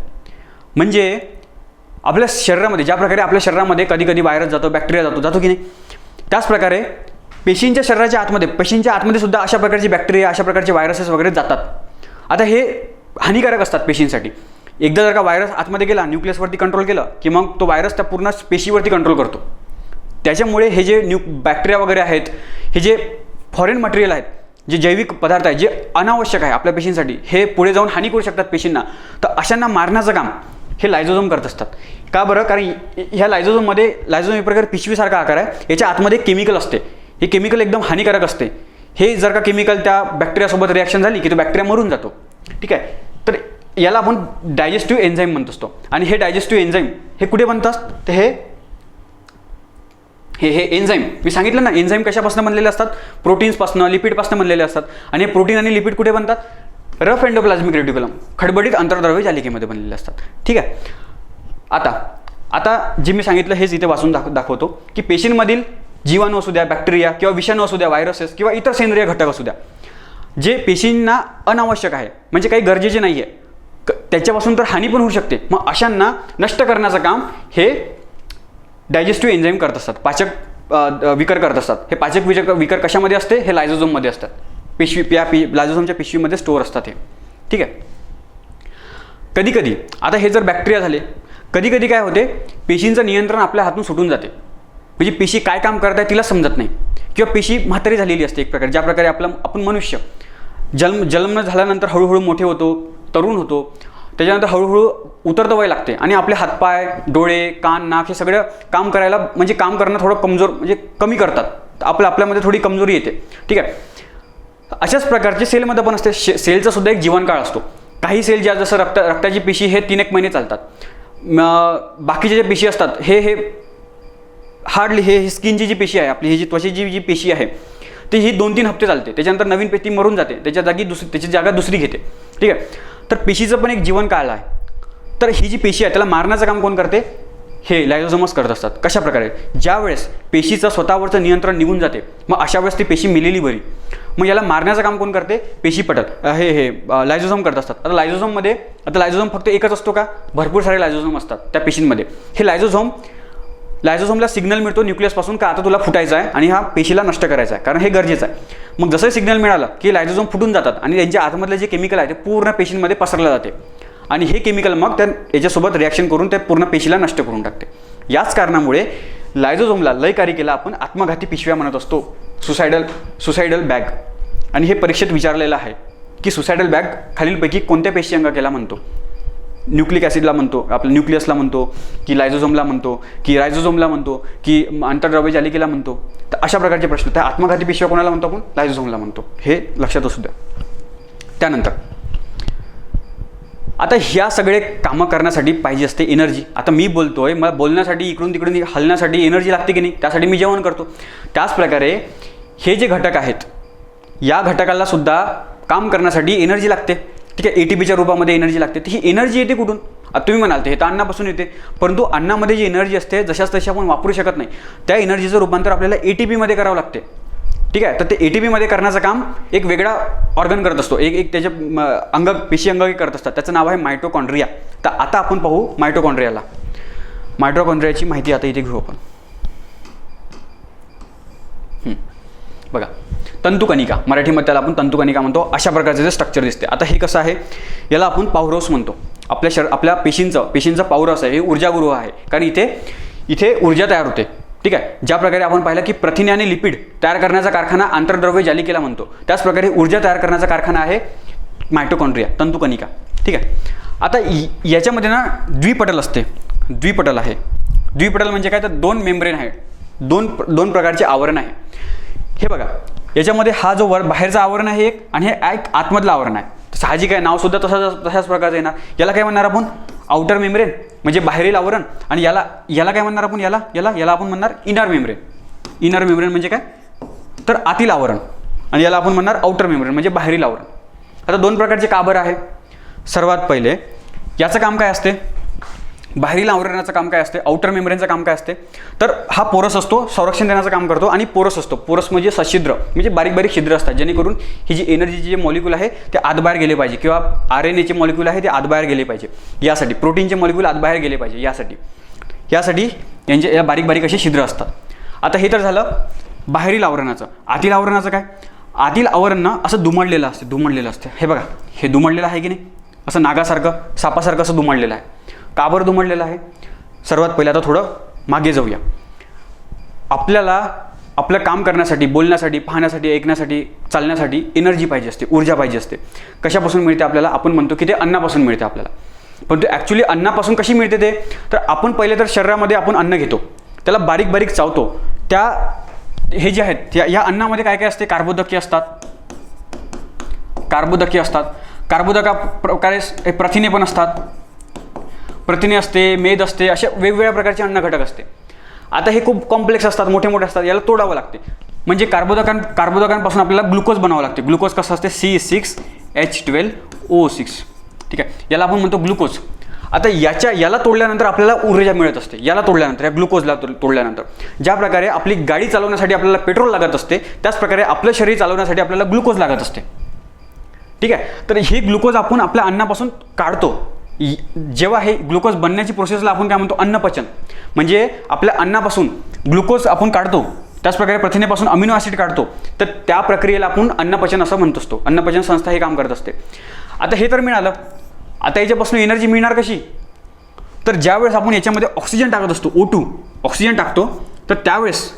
म्हणजे आपल्या शरीरामध्ये ज्या प्रकारे आपल्या शरीरामध्ये कधी कधी व्हायरस जातो, बॅक्टेरिया जातो की नाही, त्याचप्रकारे पेशींच्या शरीराच्या आतमध्ये, पेशींच्या आतमध्ये सुद्धा अशा प्रकारचे बॅक्टेरिया, अशा प्रकारचे व्हायरसेस वगैरे जातात. आता हे हानिकारक असतात पेशींसाठी. एकदा जर का व्हायरस आतमध्ये गेला, न्यूक्लियसवरती कंट्रोल केलं की मग तो व्हायरस त्या पूर्ण पेशीवरती कंट्रोल करतो. त्याच्यामुळे हे जे बॅक्टेरिया वगैरे आहेत, हे जे फॉरेन मटेरियल आहेत, जे जैविक पदार्थ आहेत, जे अनावश्यक आहे आपल्या पेशींसाठी, हे पुढे जाऊन हानी करू शकतात पेशींना. तर अशांना मारण्याचं काम हे लायझोझोम करत असतात. का बरं? कारण ह्या लायझोझोममध्ये, लायझोझोम एक प्रकारे पिशवीसारखा आकार आहे, याच्या आतमध्ये केमिकल असते. हे केमिकल एकदम हानिकारक असते. हे जर का केमिकल त्या बॅक्टेरियासोबत रिॲक्शन झाली की तो बॅक्टेरिया मरून जातो. ठीक आहे. तर याला आपण डायजेस्टिव्ह एन्झाईम म्हणत असतो. आणि हे डायजेस्टिव्ह एन्झाईम हे कुठे बनतात? तर हे एन्झाईम मी सांगितलं ना, एन्झाईम कशापासून बनलेले असतात? प्रोटीन्सपासून, लिपिडपासून बनलेले असतात. आणि हे प्रोटीन आणि लिपिड कुठे बनतात? रफ एंडोप्लाझ्मिक रेटिक्युलम, खडबडीत अंतर्द्रव्य जालिकेमध्ये बनलेले असतात. ठीक आहे. आता जे मी सांगितलं हेच इथे वाचून दाखवतो की पेशींमधील जीवाणू असू द्या, बॅक्टेरिया किंवा विषाणू असू द्या, व्हायरसेस किंवा इतर सेंद्रिय घटक असू द्या, जे पेशींना अनावश्यक आहे, म्हणजे काही गरजेचे नाही आहे, त्याच्यापासून तर हानी पण होऊ शकते, मग अशांना नष्ट करण्याचं काम हे डायजेस्टिव्ह एन्झाईम करत असतात, पाचक विकर करत असतात. हे पाचक विकर कशामध्ये असते? हे लायझोझोममध्ये असतात. लायझोझोमच्या पिशवीमध्ये स्टोअर असतात हे. ठीक आहे. कधी कधी आता हे जर बॅक्टेरिया झाले, कधी कधी काय होते, पेशींचं नियंत्रण आपल्या हातून सुटून जाते. म्हणजे पेशी काय काम करत आहे तिला समजत नाही, किंवा पेशी म्हातारी झालेली असते एक प्रकारे. ज्या प्रकारे आपण मनुष्य जन्म झाल्यानंतर हळूहळू मोठे होतो, तरुण होतो, त्याच्यानंतर हळूहळू उतरतं वय लागते आणि आपले हातपाय, डोळे, कान, नाक हे सगळं काम करायला, म्हणजे काम करणं थोडं कमजोर, म्हणजे कमी करतात. आपल्यामध्ये थोडी कमजोरी येते. ठीक आहे. अशाच प्रकारचे सेलमध्ये पण असते. सेलचा सुद्धा एक जीवनकाळ असतो. काही सेल ज्या जसं रक्ताची पेशी हे 3-1 महिने चालतात. बाकीचे जे पेशी असतात हे हार्डली, हे स्किनची जी पेशी आहे आपली, ही जी त्वचेची जी पेशी आहे ती ही 2-3 हप्ते चालते. त्याच्यानंतर नवीन पेशी मरून जाते, त्याची जागा दुसरी घेते. ठीक आहे. तर पेशीचं पण एक जीवनकाळ आहे. तर ही जी पेशी आहे त्याला मारण्याचं काम कोण करते? हे लायझोझोमस करत असतात. कशा प्रकारे? ज्या वेळेस पेशीचं स्वतःवरचं नियंत्रण निघून जाते, मग अशा वेळेस ती पेशी मेलेली बरी. मग याला मारण्याचं काम कोण करते? पेशी पटल हे लायझोझोम करत असतात. आता लायझोझोम फक्त एकच असतो का? भरपूर सारे लायझोझोम असतात त्या पेशींमध्ये. हे लायझोझोमला सिग्नल मिळतो न्यूक्लियसपासून का आता तुला फुटायचं आहे आणि ह्या पेशीला नष्ट करायचा आहे, कारण हे गरजेचं आहे. मग जसं सिग्नल मिळालं की लायझोझोम फुटून जातात आणि त्यांच्या आतमधलं जे केमिकल आहे ते पूर्ण पेशींमध्ये पसरलं जाते आणि हे केमिकल मग त्या याच्यासोबत रिॲक्शन करून त्या पूर्ण पेशीला नष्ट करून टाकते. याच कारणामुळे लायझोझोमला लय कारिकेला आपण आत्मघाती पिशव्या म्हणत असतो, सुसायडल बॅग. आणि हे परीक्षेत विचारलेलं आहे की सुसायडल बॅग खालीलपैकी कोणत्या पेशी अंगकेला म्हणतो? न्यूक्लिक ॲसिडला म्हणतो, आपलं न्यूक्लियसला म्हणतो, की लायझोझोमला म्हणतो, की रायझोझोमला म्हणतो, की आंतरद्रव्य जालिकेला म्हणतो? तर अशा प्रकारचे प्रश्न. त्या आत्मघाती पिशव्या कोणाला म्हणतो आपण? लायझोझोमला म्हणतो. हे लक्षात असू द्या. त्यानंतर आता ह्या सगळे कामं करण्यासाठी पाहिजे असते एनर्जी. आता मी बोलतोय, मला बोलण्यासाठी इकडून तिकडून हलण्यासाठी एनर्जी लागते की नाही? त्यासाठी मी जेवण करतो. त्याच प्रकारे हे जे घटक आहेत, या घटकाला सुद्धा काम करण्यासाठी एनर्जी लागते. ठीक आहे, ATPच्या रूपामध्ये एनर्जी लागते. तर ही एनर्जी येते कुठून? आता तुम्ही म्हणाल हे तर अन्नापासून येते, परंतु अन्नामध्ये जी एनर्जी असते जशाच तशी आपण वापरू शकत नाही. त्या एनर्जीचं रूपांतर आपल्याला ATPमध्ये करावं लागते. ठीक आहे, तर ते ATPमध्ये करण्याचं काम एक वेगळा ऑर्गन करत असतो, एक त्याचे पेशी अंग करत असतात. त्याचं नाव आहे मायटोकॉन्ड्रिया. तर आता आपण पाहू मायटोकॉन्ड्रियाला. मायटोकॉन्ड्रियाची माहिती आता इथे घेऊ आपण. बघा, तंतुकणिका, मराठीमध्ये त्याला आपण तंतुकणिका म्हणतो. अशा प्रकारचे जे स्ट्रक्चर दिसते. आता हे कसं आहे? याला आपण पावरोस म्हणतो. आपल्या पेशींचं पावरोस आहे, हे ऊर्जागृह आहे. कारण इथे ऊर्जा तयार होते. ठीक आहे, ज्या प्रकारे आपण पाहिलं की प्रथिने आणि लिपिड तयार करण्याचा कारखाना आंतरद्रव्य जालिकेला म्हणतो, त्याच प्रकारे ऊर्जा तयार करण्याचा कारखाना आहे मायटोकॉन्ड्रिया, तंतुकणिका. ठीक आहे, आता याच्यामध्ये ना द्विपटल असते. द्विपटल आहे. द्विपटल म्हणजे काय? तर दोन मेम्ब्रेन आहे, दोन प्रकारचे आवरण आहे. हे बघा, याच्यामध्ये हा जो बाहेरचा आवरण आहे एक, आणि हे एक आतमधलं आवरण आहे. साहजिक आहे, नावसुद्धा तशाच प्रकारचं येणार. याला काय म्हणणार आपण? आउटर मेम्ब्रेन म्हणजे बाहेरील आवरण. आणि याला काय म्हणणार आपण? याला आपण म्हणणार इनर मेम्ब्रेन. इनर मेम्ब्रेन म्हणजे काय? तर आतील आवरण. आणि याला आपण म्हणणार आउटर मेम्ब्रेन म्हणजे बाहेरील आवरण. आता दोन प्रकारचे का बरं आहे? सर्वात पहिले याचं काम काय असते? बाहेरील आवरणाचं काम काय असते? आउटर मेम्ब्रेनचं काम काय असते? तर हा पोरस असतो, संरक्षण देण्याचं काम करतो. आणि पोरस असतो. पोरस म्हणजे सच्छिद्र, म्हणजे बारीक बारीक छिद्र असतात, जेणेकरून ही जी एनर्जीचे जे मॉलिक्यूल आहे ते आतबाहेर गेले पाहिजे, किंवा RNAचे मॉलिक्यूल आहे ते आतबाहेर गेले पाहिजे. यासाठी प्रोटीनचे मॉलिक्यूल आतबाहेर गेले पाहिजे. यासाठी यांचे या बारीक बारीक असे छिद्र असतात. आता हे तर झालं बाहेरील आवरणाचं. आतील आवरणाचं काय? आतील आवरण ना असं दुमडलेलं असते. हे बघा, हे दुमडलेलं आहे की नाही? असं नागासारखं, सापासारखं असं दुमडलेलं आहे. का बरं दुमडलेलं आहे? सर्वात पहिले आता थोडं मागे जाऊया. आपल्याला आपलं काम करण्यासाठी, बोलण्यासाठी, पाहण्यासाठी, ऐकण्यासाठी, चालण्यासाठी एनर्जी पाहिजे असते, ऊर्जा पाहिजे असते. कशापासून मिळते आपल्याला? आपण म्हणतो की ते अन्नापासून मिळते आपल्याला. पण ते ॲक्च्युली अन्नापासून कशी मिळते ते? तर आपण पहिले तर शरीरामध्ये आपण अन्न घेतो, त्याला बारीक बारीक चावतो. हे जे आहेत या अन्नामध्ये काय काय असते? कार्बोदके असतात. कार्बोदका प्रकारे प्रथिने पण असतात. प्रथिने असते, मेद असते, अशा वेगवेगळ्या प्रकारचे अन्न घटक असते. आता हे खूप कॉम्प्लेक्स असतात, मोठे असतात. याला तोडावं लागते. म्हणजे कार्बोदकांपासून आपल्याला ग्लुकोज बनावं लागते. ग्लुकोज कसं असते? C6H12O6. ठीक आहे, याला आपण म्हणतो ग्लुकोज. आता याला तोडल्यानंतर आपल्याला ऊर्जा मिळत असते. याला तोडल्यानंतर, या ग्लुकोजला तोडल्यानंतर, ज्या प्रकारे आपली गाडी चालवण्यासाठी आपल्याला पेट्रोल लागत असते, त्याच प्रकारे आपलं शरीर चालवण्यासाठी आपल्याला ग्लुकोज लागत असते. ठीक आहे, तर हे ग्लुकोज आपण आपल्या अन्नापासून काढतो. जेव्हा हे ग्लुकोज बनण्याची प्रोसेसला आपण काय म्हणतो? अन्नपचन. म्हणजे आपल्या अन्नापासून ग्लुकोज आपण काढतो, त्याचप्रकारे प्रथिनेपासून अमिनो ॲसिड काढतो. तर त्या प्रक्रियेला आपण अन्नपचन असं म्हणत असतो. अन्नपचन संस्था हे काम करत असते. आता हे तर मिळालं. आता याच्यापासून एनर्जी मिळणार कशी? तर ज्यावेळेस आपण याच्यामध्ये ऑक्सिजन टाकत असतो, O2 ऑक्सिजन टाकतो, तर त्यावेळेस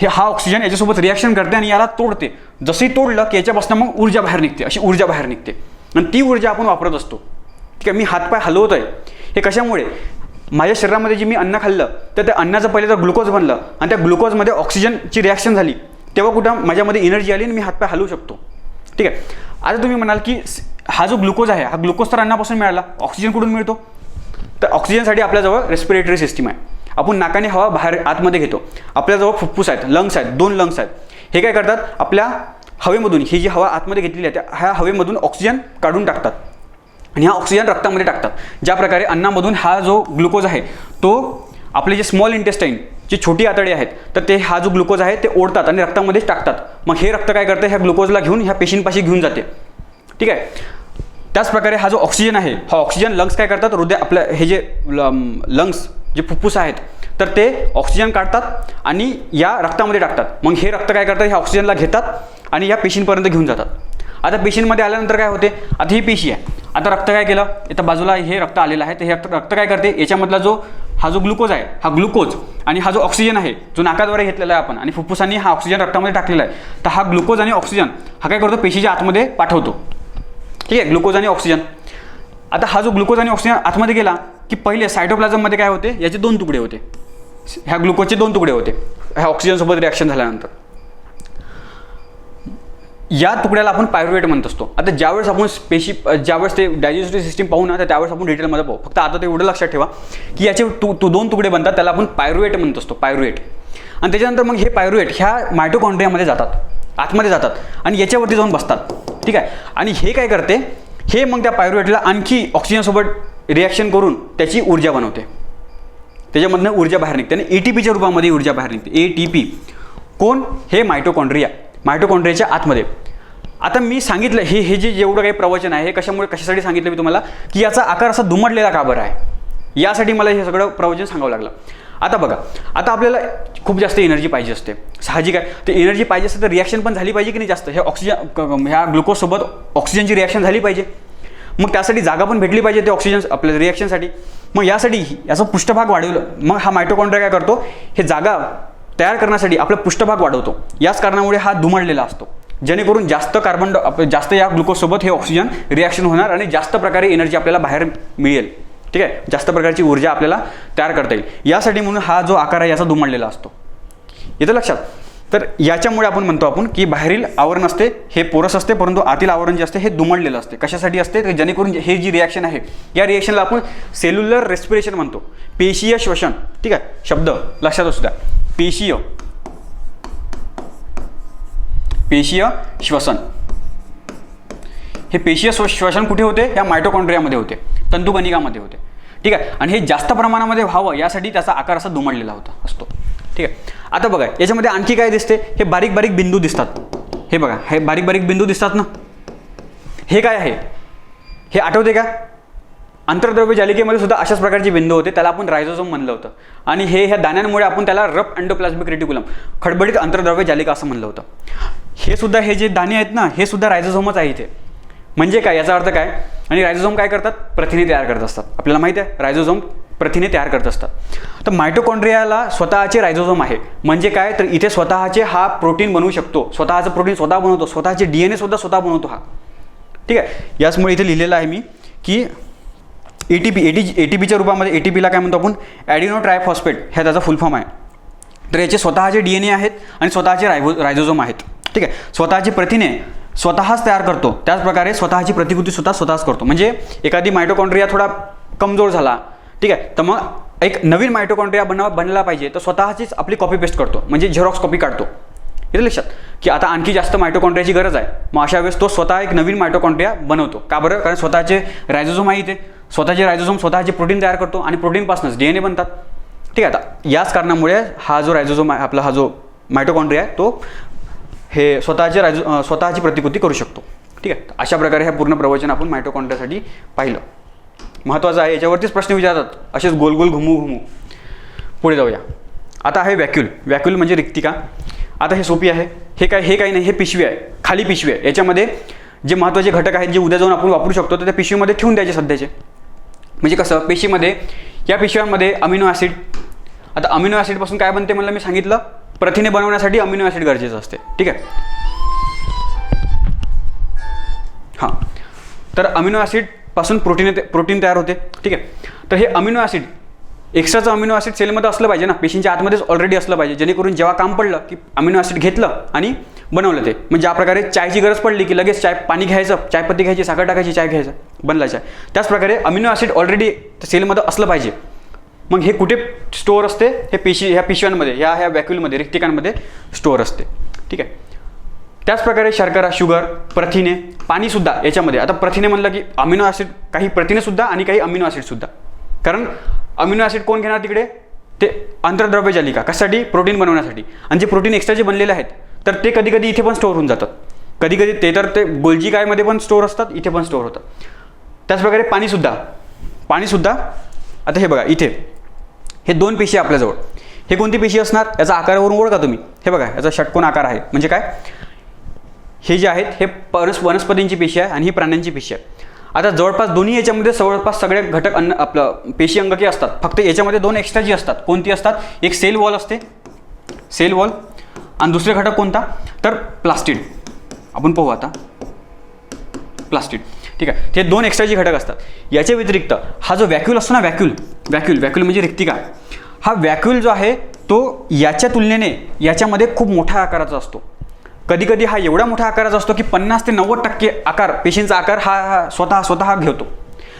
हा ऑक्सिजन याच्यासोबत रिॲक्शन करते आणि याला तोडते. जसंही तोडलं की याच्यापासून मग ऊर्जा बाहेर निघते, अशी ऊर्जा बाहेर निघते. आणि ती ऊर्जा आपण वापरत असतो. ठीक आहे, मी हातपाय हलवत आहे, हे कशामुळे? माझ्या शरीरामध्ये जे मी अन्न खाल्लं, तर त्या अन्नाचं पहिले तर ग्लुकोज बनलं, आणि त्या ग्लुकोजमध्ये ऑक्सिजनची रिॲक्शन झाली, तेव्हा कुठं माझ्यामध्ये एनर्जी आली आणि मी हातपाय हलवू शकतो. ठीक आहे, आता तुम्ही म्हणाल की हा जो ग्लुकोज आहे, हा ग्लुकोज तर अन्नापासून मिळाला, ऑक्सिजन कुठून मिळतो? तर ऑक्सिजनसाठी आपल्याजवळ रेस्पिरेटरी सिस्टीम आहे. आपण नाकाने हवा बाहेर आतमध्ये घेतो. आपल्याजवळ फुफ्फुस आहेत, लंग्स आहेत, 2 लंग्स आहेत. हे काय करतात? आपल्या हवेमधून ही जी हवा आतमध्ये घेतलेली आहे, ह्या हवेमधून ऑक्सिजन काढून टाकतात आणि हा ऑक्सिजन रक्तामध्ये टाकतात. ज्या प्रकारे अन्नामधून हा जो ग्लुकोज आहे तो आपले जे स्मॉल इंटेस्टाईन, जे छोटी आतडी आहेत, तर ते हा जो ग्लुकोज आहे ते ओढतात आणि रक्तामध्येच टाकतात. मग हे रक्त काय करतं? ह्या ग्लुकोजला घेऊन ह्या पेशींपाशी घेऊन जाते. ठीक आहे, त्याचप्रकारे हा जो ऑक्सिजन आहे, हा ऑक्सिजन लंग्स काय करतात? आपल्या हे जे लंग्स, जे फुफ्फुस आहेत, तर ते ऑक्सिजन काढतात आणि या रक्तामध्ये टाकतात. मग हे रक्त काय करतात? ह्या ऑक्सिजनला घेतात आणि या पेशींपर्यंत घेऊन जातात. आता पेशींमध्ये आल्यानंतर काय होते? आता ही पेशी आहे, आता रक्त काय केलं, इथं बाजूला हे रक्त आलेलं आहे, तर हे रक्त काय करते, याच्यामधला हा जो ग्लुकोज आहे, हा ग्लुकोज आणि हा जो ऑक्सिजन आहे जो नाकाद्वारे घेतलेला आहे आपण आणि फुफ्फुसांनी हा ऑक्सिजन रक्तामध्ये टाकलेला आहे, तर हा ग्लुकोज आणि ऑक्सिजन हा काय करतो, पेशीच्या आतमध्ये पाठवतो. ठीक आहे, ग्लुकोज आणि ऑक्सिजन. आता हा जो ग्लुकोज आणि ऑक्सिजन आतमध्ये गेला की पहिले सायटोप्लाझममध्ये काय होते, याचे 2 तुकडे होते, ह्या ग्लुकोजचे 2 तुकडे होते ह्या ऑक्सिजनसोबत रिॲक्शन झाल्यानंतर. या तुकड्याला आपण पायरुवेट म्हणत असतो. आता ज्यावेळेस आपण ज्यावेळेस ते डायजेस्टिव्ह सिस्टीम पाहू ना, तर त्यावेळेस आपण डिटेलमध्ये पाहू. फक्त आता ते एवढं लक्षात ठेवा की याचे 2 तुकडे बनतात, त्याला आपण पायरुवेट म्हणत असतो, पायरुवेट. आणि त्याच्यानंतर मग हे पायरुवेट ह्या मायटोकॉन्ड्रियामध्ये जातात, आतमध्ये जातात आणि याच्यावरती जाऊन बसतात. ठीक आहे, आणि हे काय करते, हे मग त्या पायरुवेटला आणखी ऑक्सिजनसोबत रिॲक्शन करून त्याची ऊर्जा बनवते, त्याच्यामधनं ऊर्जा बाहेर निघते आणि ATPच्या रूपामध्ये ऊर्जा बाहेर निघते. ATP कोण, हे मायटोकॉन्ड्रियाच्या आतमध्ये. आता मी सांगितलं हे जे जेवढं काही प्रवचन आहे हे कशासाठी सांगितलं मी तुम्हाला, की याचा आकार असा दुमडलेला का बरं आहे, यासाठी मला हे सगळं प्रवचन सांगावं लागलं. आता बघा, आता आपल्याला खूप जास्त एनर्जी पाहिजे असते, साहजिक आहे. ते एनर्जी पाहिजे असते तर रिॲक्शन पण झाली पाहिजे की नाही जास्त, हे ह्या ग्लुकोजसोबत ऑक्सिजनची रिॲक्शन झाली पाहिजे. मग त्यासाठी जागा पण भेटली पाहिजे ते ऑक्सिजन आपल्या रिॲक्शनसाठी. मग यासाठी याचा पृष्ठभाग वाढवलं, मग हा मायटोकॉन्ड्रिया काय करतो, हे जागा तयार करण्यासाठी आपला पृष्ठभाग वाढवतो. याच कारणामुळे हा दुमडलेला असतो, जेणेकरून जास्त या ग्लुकोजसोबत हे ऑक्सिजन रिॲक्शन होणार आणि जास्त प्रकारे एनर्जी आपल्याला बाहेर मिळेल. ठीक आहे, जास्त प्रकारची ऊर्जा आपल्याला तयार करता येईल यासाठी, म्हणून हा जो आकार आहे याचा दुमडलेला असतो. येतं लक्षात. तर याच्यामुळे आपण म्हणतो की बाहेरील आवरण असते हे पोरस असते, परंतु आतील आवरण जे असते हे दुमडलेलं असते. कशासाठी असते, तर जेणेकरून हे जी रिॲक्शन आहे या रिॲक्शनला आपण सेल्युलर रेस्पिरेशन म्हणतो, पेशीय श्वसन. ठीक आहे, शब्द लक्षात असू द्या, पेशीय श्वसन. हे पेशीय श्वसन कुठे होते, या मायटोकॉन्ड्रियामध्ये होते, तंतुकणिकामध्ये होते. ठीक आहे, आणि हे जास्त प्रमाणामध्ये व्हावं यासाठी त्याचा आकार असा दुमडलेला असतो. ठीक आहे, आता बघा याच्यामध्ये आणखी काय दिसते, हे बारीक बारीक बिंदू दिसतात. हे बघा, हे बारीक बारीक बिंदू दिसतात ना, हे काय आहे, हे आठवते का, आंतरद्रव्य जालिकेमध्ये सुद्धा अशाच प्रकारचे बिंदू होते, त्याला आपण रायझोझोम म्हणलं होतं. आणि ह्या दाण्यांमुळे आपण त्याला रफ एंडोप्लाझमिक रेटिक्युलम, खडबडीत आंतरद्रव्य जालिका असं म्हणलं होतं. हे सुद्धा हे जे दाणे आहेत ना, हे सुद्धा रायझोझोमच आहे इथे. म्हणजे काय, याचा अर्थ काय, आणि रायझोझोम काय करतात, प्रथिने तयार करत असतात. आपल्याला माहिती आहे रायझोझोम प्रथिने तयार करत असतात. तर मायटोकॉन्ड्रियाला स्वतःचे रायझोझोम आहे. म्हणजे काय, तर इथे स्वतःचे हा प्रोटीन बनवू शकतो, स्वतःचं प्रोटीन स्वतः बनवतो, स्वतःचे DNA सुद्धा स्वतः बनवतो हा. ठीक आहे, याचमुळे इथे लिहिलेलं आहे मी की ATPच्या रूपामध्ये, ATPला काय म्हणतो आपण, ॲडिनो ट्रायफॉस्फेट, ह्या त्याचा फुल फॉर्म आहे. तर याचे स्वतःचे DNA आहेत आणि स्वतःचे रायझोझोम आहेत. ठीक आहे, स्वतःची प्रथिने स्वतःच तयार करतो, त्याचप्रकारे स्वतःची प्रतिकृती स्वतःच करतो. म्हणजे एखादी मायटोकॉन्ड्रिया थोडा कमजोर झाला, ठीक आहे, तर मग एक नवीन मायटोकॉन्ड्रिया बनला पाहिजे, तर स्वतःचीच आपली कॉपी पेस्ट करतो, म्हणजे झेरॉक्स कॉपी काढतो. येतं लक्षात की आता आणखी जास्त मायटोकॉन्ड्रियाची गरज आहे, मग अशा वेळेस तो स्वतः एक नवीन मायटोकॉन्ड्रिया बनवतो. का बरं, कारण स्वतःचे रायझोझोम आहे इथे, स्वतःचे रायझोझोम स्वतःचे प्रोटीन तयार करतो आणि प्रोटीनपासूनच DNA बनतात. ठीक आहे, आता याच कारणामुळे हा जो रायझोझोम आहे आपला, हा जो मायटोकॉन्ड्रिया आहे, तो हे स्वतःची प्रतिकृती करू शकतो. ठीक आहे, अशा प्रकारे हे पूर्ण प्रवचन आपण मायटोकॉन्ड्रियासाठी पाहिलं. महत्त्वाचं आहे, याच्यावरतीच प्रश्न विचारतात असेच गोल गोल घुमू. पुढे जाऊया. आता आहे व्हॅक्यूल म्हणजे रिक्तिका. आता हे सोपी आहे. हे काही नाही, हे पिशवी आहे, खाली पिशवी आहे. याच्यामध्ये जे महत्त्वाचे घटक आहेत जे उद्या जाऊन आपण वापरू शकतो, तर त्या पिशवीमध्ये ठेवून द्यायचे सध्याचे. म्हणजे कसं, पेशीमध्ये या पिशव्यांमध्ये अमिनो ॲसिड. आता अमिनो ॲसिडपासून काय बनते म्हणलं, मी सांगितलं, प्रथिने बनवण्यासाठी अमिनो ॲसिड गरजेचं असते. ठीक आहे, हां, तर अमिनो ॲसिडपासून प्रोटीन तयार होते. ठीक आहे, तर हे अमिनो ॲसिड, एक्स्ट्राचं अमिनो ॲसिड सेलमध्ये असलं पाहिजे ना, पेशींच्या आतमध्येच ऑलरेडी असलं पाहिजे, जेणेकरून जेव्हा काम पडलं की अमिनो ॲसिड घेतलं आणि बनवलं ते. म्हणजे ज्या प्रकारे चायची गरज पडली की लगेच पाणी घ्यायचं, चायपत्ती घ्यायची, साखर टाकायची, चाय घ्यायचं, बनला चाय. त्याचप्रकारे अमिनो ॲसिड ऑलरेडी सेलमध्ये असलं पाहिजे. मग हे कुठे स्टोअर असते, ह्या पिशव्यांमध्ये, ह्या व्हॅक्यूलमध्ये, रिक्तिकांमध्ये स्टोअर असते. ठीक आहे, त्याचप्रकारे शर्करा, शुगर, प्रथिने, पाणीसुद्धा याच्यामध्ये. आता प्रथिने म्हणलं की अमिनो ॲसिड, काही प्रथिनेसुद्धा आणि काही अमिनो ॲसिडसुद्धा. कारण अमिनो ॲसिड कोण घेणार तिकडे, ते आंतरद्रव्य जालिका, कशासाठी, प्रोटीन बनवण्यासाठी. आणि जे प्रोटीन एक्स्ट्रा जे बनलेले आहेत तर ते कधी कधी इथे पण स्टोअर होऊन जातात. कधी कधी ते गोल्जी गायमध्ये पण स्टोअर असतात, इथे पण स्टोअर होतात. त्याचप्रकारे पाणीसुद्धा. आता हे बघा, इथे हे 2 पेशी आपल्याजवळ. हे कोणती पेशी असणार, याचा आकारावरून ओळखा तुम्ही. हे बघा, याचा षटकोन आकार आहे. म्हणजे काय, हे जे आहेत हे वनस्पतींची पेशी आहे आणि ही प्राण्यांची पेशी आहे. आता जवळपास दोन्ही याच्यामध्ये जवळपास सगळे घटक आपलं पेशी अंगके असतात. फक्त याच्यामध्ये 2 एक्स्ट्रा जी असतात. कोणती असतात? एक सेल वॉल असते, सेल वॉल, आणि दुसरे घटक कोणता? तर प्लास्टिड. आपण पाहू आता प्लास्टिड. ठीक आहे, ते 2 एक्स्ट्रा जी घटक असतात. याच्या व्यतिरिक्त हा जो व्हॅक्यूल असतो ना, व्हॅक्यूल म्हणजे रिक्तिका, हा व्हॅक्यूल जो आहे तो याच्या तुलनेने याच्यामध्ये खूप मोठ्या आकाराचा असतो. कधी कधी हा एवढा मोठ्या आकाराचा असतो की 50 ते 90% आकार, पेशींचा आकार हा स्वतः घेतो.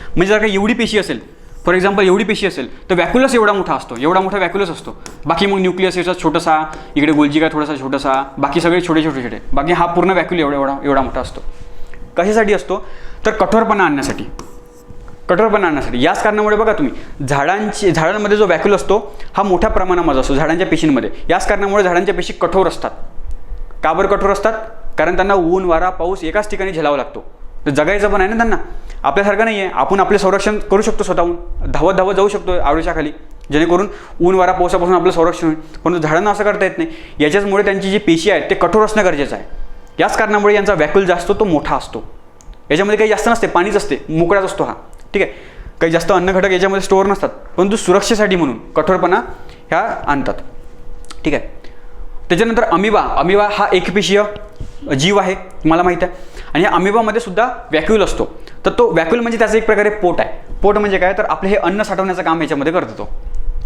म्हणजे जर का एवढी पेशी असेल, फॉर एक्झाम्पल एवढी पेशी असेल, तर व्हॅक्युलस एवढा मोठा असतो, एवढा मोठा व्हॅक्युलस असतो. बाकी मग न्यूक्लियस याचा छोटासा, इकडे गोल्जी काय थोडासा छोटासा, बाकी सगळे छोटे. बाकी हा पूर्ण व्हॅक्यूल एवढा मोठा असतो. कशासाठी असतो? तर कठोरपणा आणण्यासाठी. याच कारणामुळे बघा तुम्ही झाडांमध्ये जो व्हॅक्यूल असतो हा मोठ्या प्रमाणामध्ये असतो झाडांच्या पेशींमध्ये. याच कारणामुळे झाडांच्या पेशी कठोर असतात. का बरं कठोर असतात? कारण त्यांना ऊन, वारा, पाऊस एकाच ठिकाणी झेलावा लागतो. तर जगायचं पण आहे ना त्यांना, आपल्यासारखं नाही आहे. आपण आपले संरक्षण करू शकतो स्वतःहून, धावत जाऊ शकतो आवडीच्या जेणेकरून ऊन, वारा, पावसापासून आपलं संरक्षण होईल. परंतु झाडांना असं करता येत नाही. याच्याचमुळे त्यांची जी पेशी आहेत ते कठोर असणं गरजेचं आहे. याच कारणामुळे यांचा व्हॅक्यूल जो असतो तो मोठा असतो. याच्यामध्ये काही जास्त नसते, पाणीच असते, मोकळाच असतो हा. ठीक आहे, काही जास्त अन्न घटक याच्यामध्ये स्टोअर नसतात, परंतु सुरक्षेसाठी म्हणून कठोरपणा ह्या आणतात. ठीक आहे. त्याच्यानंतर अमिबा हा एकपेशीय जीव आहे, तुम्हाला माहीत आहे. आणि या अमिबामध्ये सुद्धा व्हॅक्यूल असतो. तर तो व्हॅक्यूल म्हणजे त्याचं एक प्रकारे पोट आहे. पोट म्हणजे काय? तर आपले हे अन्न साठवण्याचं काम याच्यामध्ये करतो तो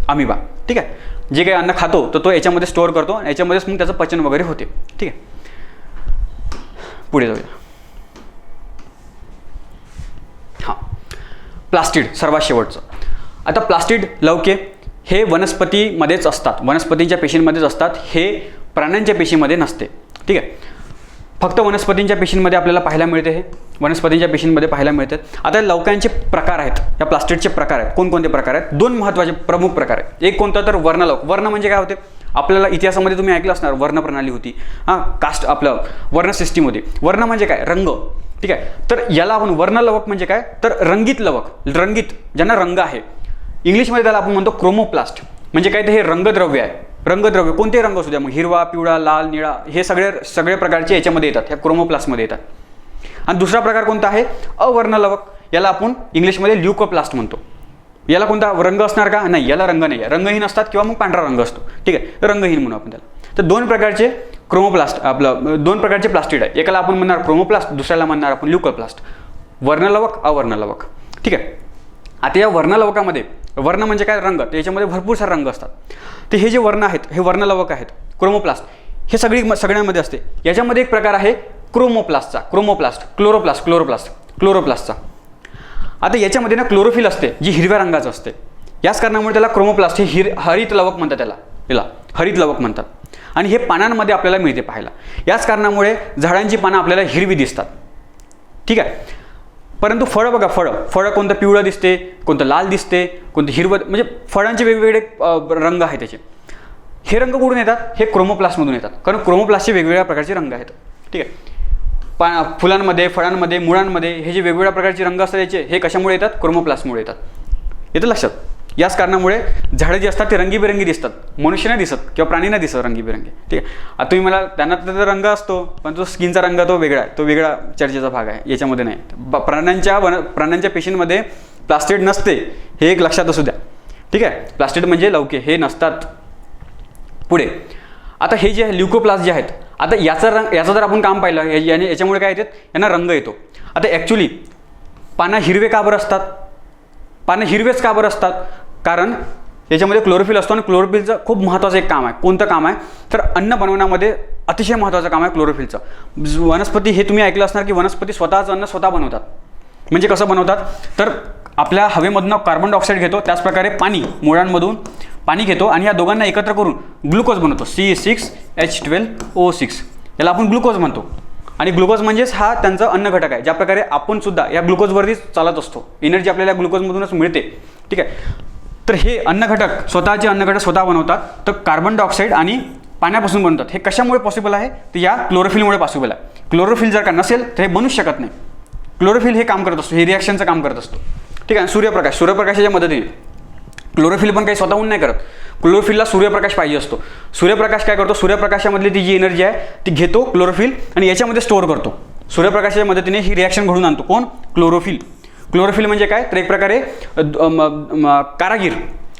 अमिबा. ठीक आहे, जे काही अन्न खातो तर तो याच्यामध्ये स्टोअर करतो आणि याच्यामध्येच मग त्याचं पचन वगैरे होते. ठीक आहे, पुढे जाऊया. हां, प्लास्टिड सर्वात शेवटचं. आता प्लास्टिड लवके हे वनस्पतीमध्येच असतात, वनस्पतींच्या पेशींमध्येच असतात. हे प्राण्यांच्या पेशीमध्ये नसते. ठीक आहे, फक्त वनस्पतींच्या पेशींमध्ये आपल्याला पाहायला मिळते. हे वनस्पतींच्या पेशींमध्ये पाहायला मिळतात. आता लवक्यांचे प्रकार आहेत, या प्लास्टिडचे प्रकार आहेत. कोणकोणते प्रकार आहेत? 2 महत्त्वाचे प्रमुख प्रकार आहेत. एक कोणतं? तर वर्णलवक. वर्ण म्हणजे काय होते? आपल्याला इतिहासामध्ये तुम्ही ऐकलं असणार, वर्ण प्रणाली होती. कास्ट आपलं वर्ण सिस्टीम होती. वर्ण म्हणजे काय? रंग. ठीक आहे, तर याला आपण वर्णलवक म्हणजे काय? तर रंगीत लवक, ज्यांना रंग आहे. इंग्लिशमध्ये त्याला आपण म्हणतो क्रोमोप्लास्ट. म्हणजे काय? तर हे रंगद्रव्य आहे. रंगद्रव्य कोणते रंग असू द्या, मग हिरवा, पिवळा, लाल, निळा, हे सगळे प्रकारचे याच्यामध्ये येतात, ह्या क्रोमोप्लास्टमध्ये येतात. आणि दुसरा प्रकार कोणता आहे? अवर्णलवक. याला आपण इंग्लिशमध्ये ल्युकोप्लास्ट म्हणतो. याला कोणता रंग असणार का? नाही, याला रंग नाही आहे, रंगहीन असतात किंवा मग पांढरा रंग असतो. ठीक आहे, रंगहीन म्हणू आपण त्याला. तर 2 प्रकारचे क्रोमोप्लास्ट 2 प्रकारचे प्लास्टिड आहे. एकाला आपण म्हणणार क्रोमोप्लास्ट, दुसऱ्याला म्हणणार आपण ल्युकोप्लास्ट. वर्णलवक, अवर्णलवक. ठीक आहे. आता या वर्णलवकामध्ये, वर्ण म्हणजे काय? रंग. तर याच्यामध्ये भरपूर सारे रंग असतात. तर हे जे वर्ण आहेत हे वर्णलवक आहेत, क्रोमोप्लास्ट. हे सगळ्यांमध्ये असते. याच्यामध्ये एक प्रकार आहे क्रोमोप्लास्टचा, क्लोरोप्लास्टचा. आता याच्यामध्ये ना क्लोरोफिल असते, जी हिरव्या रंगाचं असते. याच कारणामुळे त्याला क्रोमोप्लास्ट हे हरित लवक म्हणतात. याला हरित लवक म्हणतात. आणि हे पानांमध्ये आपल्याला मिळते पाहायला. याच कारणामुळे झाडांची पानं आपल्याला हिरवी दिसतात. ठीक आहे, परंतु फळं बघा, फळं कोणतं पिवळं दिसते, कोणतं लाल दिसते, कोणतं हिरवं, म्हणजे फळांचे वेगवेगळे रंग आहेत त्याचे. हे रंग कुठून येतात? हे क्रोमोप्लास्टमधून येतात, कारण क्रोमोप्लास्टचे वेगवेगळ्या प्रकारचे रंग आहेत. ठीक आहे, फुलांमध्ये, फळांमध्ये, मुळांमध्ये हे जे वेगवेगळ्या प्रकारचे रंग असतात याचे, हे कशामुळे येतात? क्रोमोप्लास्टमुळे येतात. येतं लक्षात? याच कारणामुळे झाडं जी असतात ते रंगीबेरंगी दिसतात. मनुष्य नाही दिसत किंवा प्राणी नाही दिसत रंगीबेरंगी. ठीक आहे, आता तुम्ही मला, त्यांना तर रंग असतो, पण तो स्किनचा रंग तो वेगळा आहे, तो वेगळा चर्चेचा भाग आहे, याच्यामध्ये नाही. प्राण्यांच्या पेशींमध्ये प्लास्टिड नसते, हे एक लक्षात असू द्या. ठीक आहे, प्लास्टिड म्हणजे लवके हे नसतात. पुढे आता हे जे ल्युकोप्लास्ट जे आहेत, आता याचं जर आपण काम पाहिलं, याच्यामुळे काय येतात? यांना रंग येतो. आता ॲक्च्युली पानं हिरवे का बरं असतात? पानं हिरवेच का बरं असतात? कारण याच्यामध्ये क्लोरोफिल असतो आणि क्लोरोफिलचं खूप महत्त्वाचं एक काम आहे. कोणतं काम आहे? तर अन्न बनवण्यामध्ये अतिशय महत्त्वाचं काम आहे क्लोरोफिलचं. वनस्पती, हे तुम्ही ऐकलं असणार की वनस्पती स्वतःचं अन्न स्वतः बनवतात. म्हणजे कसं बनवतात? तर आपल्या हवेमधून कार्बन डायऑक्साईड घेतो, त्याचप्रकारे मुळांमधून पाणी घेतो आणि या दोघांना एकत्र करून ग्लुकोज बनवतो, C6H12O6. याला आपण ग्लुकोज म्हणतो. आणि ग्लुकोज म्हणजेच हा त्यांचा अन्न घटक आहे. ज्या प्रकारे आपण सुद्धा या ग्लुकोजवरतीच चालत असतो, एनर्जी आपल्याला ग्लुकोजमधूनच मिळते. ठीक आहे, तर हे अन्न घटक, स्वतःचे अन्न घटक स्वतः बनवतात. तर कार्बन डायऑक्साईड आणि पाण्यापासून बनवतात. हे कशामुळे पॉसिबल आहे? तर या क्लोरोफिलमुळे पॉसिबल आहे. क्लोरोफिल जर का नसेल तर हे बनूच शकत नाही. क्लोरोफिल हे काम करत असतो, हे रिॲक्शनचं काम करत असतो. ठीक आहे, सूर्यप्रकाशाच्या मदतीने. क्लोरोफिल पण काही स्वतःहून नाही करत. क्लोरोफिलला सूर्यप्रकाश पाहिजे असतो. सूर्यप्रकाश काय करतो? सूर्यप्रकाशामधली ती जी एनर्जी आहे ती घेतो क्लोरोफिल आणि याच्यामध्ये स्टोअर करतो. सूर्यप्रकाशाच्या मदतीने ही रिॲक्शन घडून आणतो. कोण? क्लोरोफिल. क्लोरोफिल म्हणजे काय, तर एक प्रकारे कारागीर.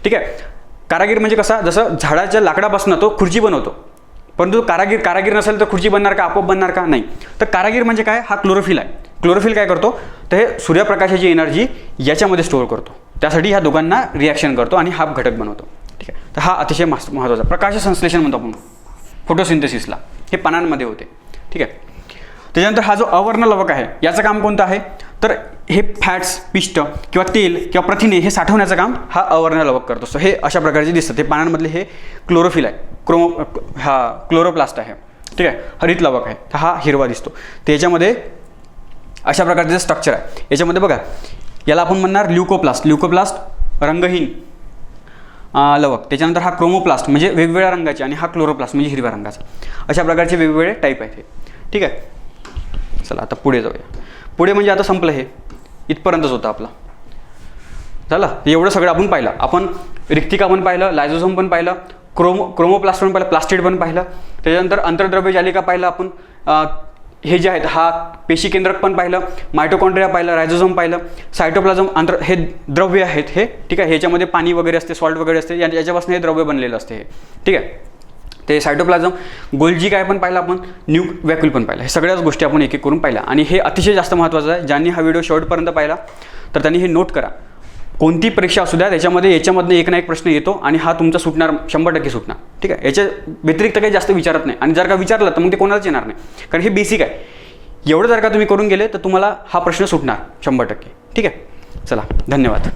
ठीक आहे, कारागीर म्हणजे कसा, जसं झाडाच्या लाकडापासून तो खुर्ची बनवतो, परंतु कारागीर नसेल तर खुर्ची बनणार का, आपोआप बनणार का, नाही. तर कारागीर म्हणजे काय, हा क्लोरोफिल आहे. क्लोरोफिल काय करतो, तर हे सूर्यप्रकाशाची एनर्जी याच्यामध्ये स्टोअर करतो, त्यासाठी ह्या दोघांना रिॲक्शन करतो आणि हा घटक बनवतो. ठीक आहे, तर हा अतिशय महत्त्वाचा प्रकाश संश्लेषण म्हणतो आपण फोटोसिंथेसिसला, हे पानांमध्ये होते. ठीक आहे, त्याच्यानंतर हा जो अवर्ण लवक आहे याचं काम कोणतं आहे, तर हे फॅट्स, पिष्ट किंवा तेल किंवा प्रथिने हे साठवण्याचं काम हा अवर्ण लवक करत असतो. हे अशा प्रकारचे दिसतात, हे पानांमधले हे क्लोरोफिल आहे, हा क्लोरोप्लास्ट आहे. ठीक आहे, हरित लवक आहे, हा हिरवा दिसतो. त्याच्यामध्ये अशा प्रकारचे स्ट्रक्चर आहे. याच्यामध्ये बघा, याला आपण म्हणणार ल्युकोप्लास्ट रंगहीन लवक. त्याच्यानंतर हा क्रोमोप्लास्ट म्हणजे वेगवेगळ्या रंगाचे, आणि हा क्लोरोप्लास्ट म्हणजे हिरव्या रंगाचा. अशा प्रकारचे वेगवेगळे टाईप आहेत हे. ठीक आहे, चला आता पुढे जाऊया. पुढे म्हणजे आता संपलं, हे इथपर्यंतच होतं आपला. झालं, एवढं सगळं आपण पाहिलं. आपण रिक्तिका पण पाहिलं, लायझोझोम पण पाहिलं, क्रोमोप्लास्ट पण पाहिलं, प्लास्टिड पण पाहिलं. त्याच्यानंतर अंतर्द्रव्य जालिका पाहिलं आपण, हे जे आहेत हा पेशी केंद्रक पण पाहिलं, मायटोकॉन्ड्रिया पाहिलं, रायझोझोम पाहिलं, सायटोप्लाझम हे द्रव्य आहेत हे. ठीक आहे, ह्याच्यामध्ये पाणी वगैरे असते, सॉल्ट वगैरे असते, याच्यापासून हे द्रव्य बनलेलं असते हे. ठीक आहे, ते सायटोप्लाझम, गोल्जी काय पण पाहिलं आपण, न्यूक व्हॅक्यूल पण पाहिलं. हे सगळ्याच गोष्टी आपण एक एक करून पाहिल्या. आणि हे अतिशय जास्त महत्त्वाचं आहे. ज्यांनी हा व्हिडिओ शेवटपर्यंत पाहिला तर त्यांनी हे नोट करा. कोणती परीक्षा असू द्या, याच्यामधनं एक ना एक प्रश्न येतो आणि हा तुमचा सुटणार, 100% सुटणार. ठीक आहे, याच्या व्यतिरिक्त काही जास्त विचारत नाही, आणि जर का विचारलं तर मग ते कोणालाच येणार नाही, कारण हे बेसिक आहे. एवढं जर का तुम्ही करून गेले तर तुम्हाला हा प्रश्न सुटणार 100%. ठीक आहे, चला, धन्यवाद.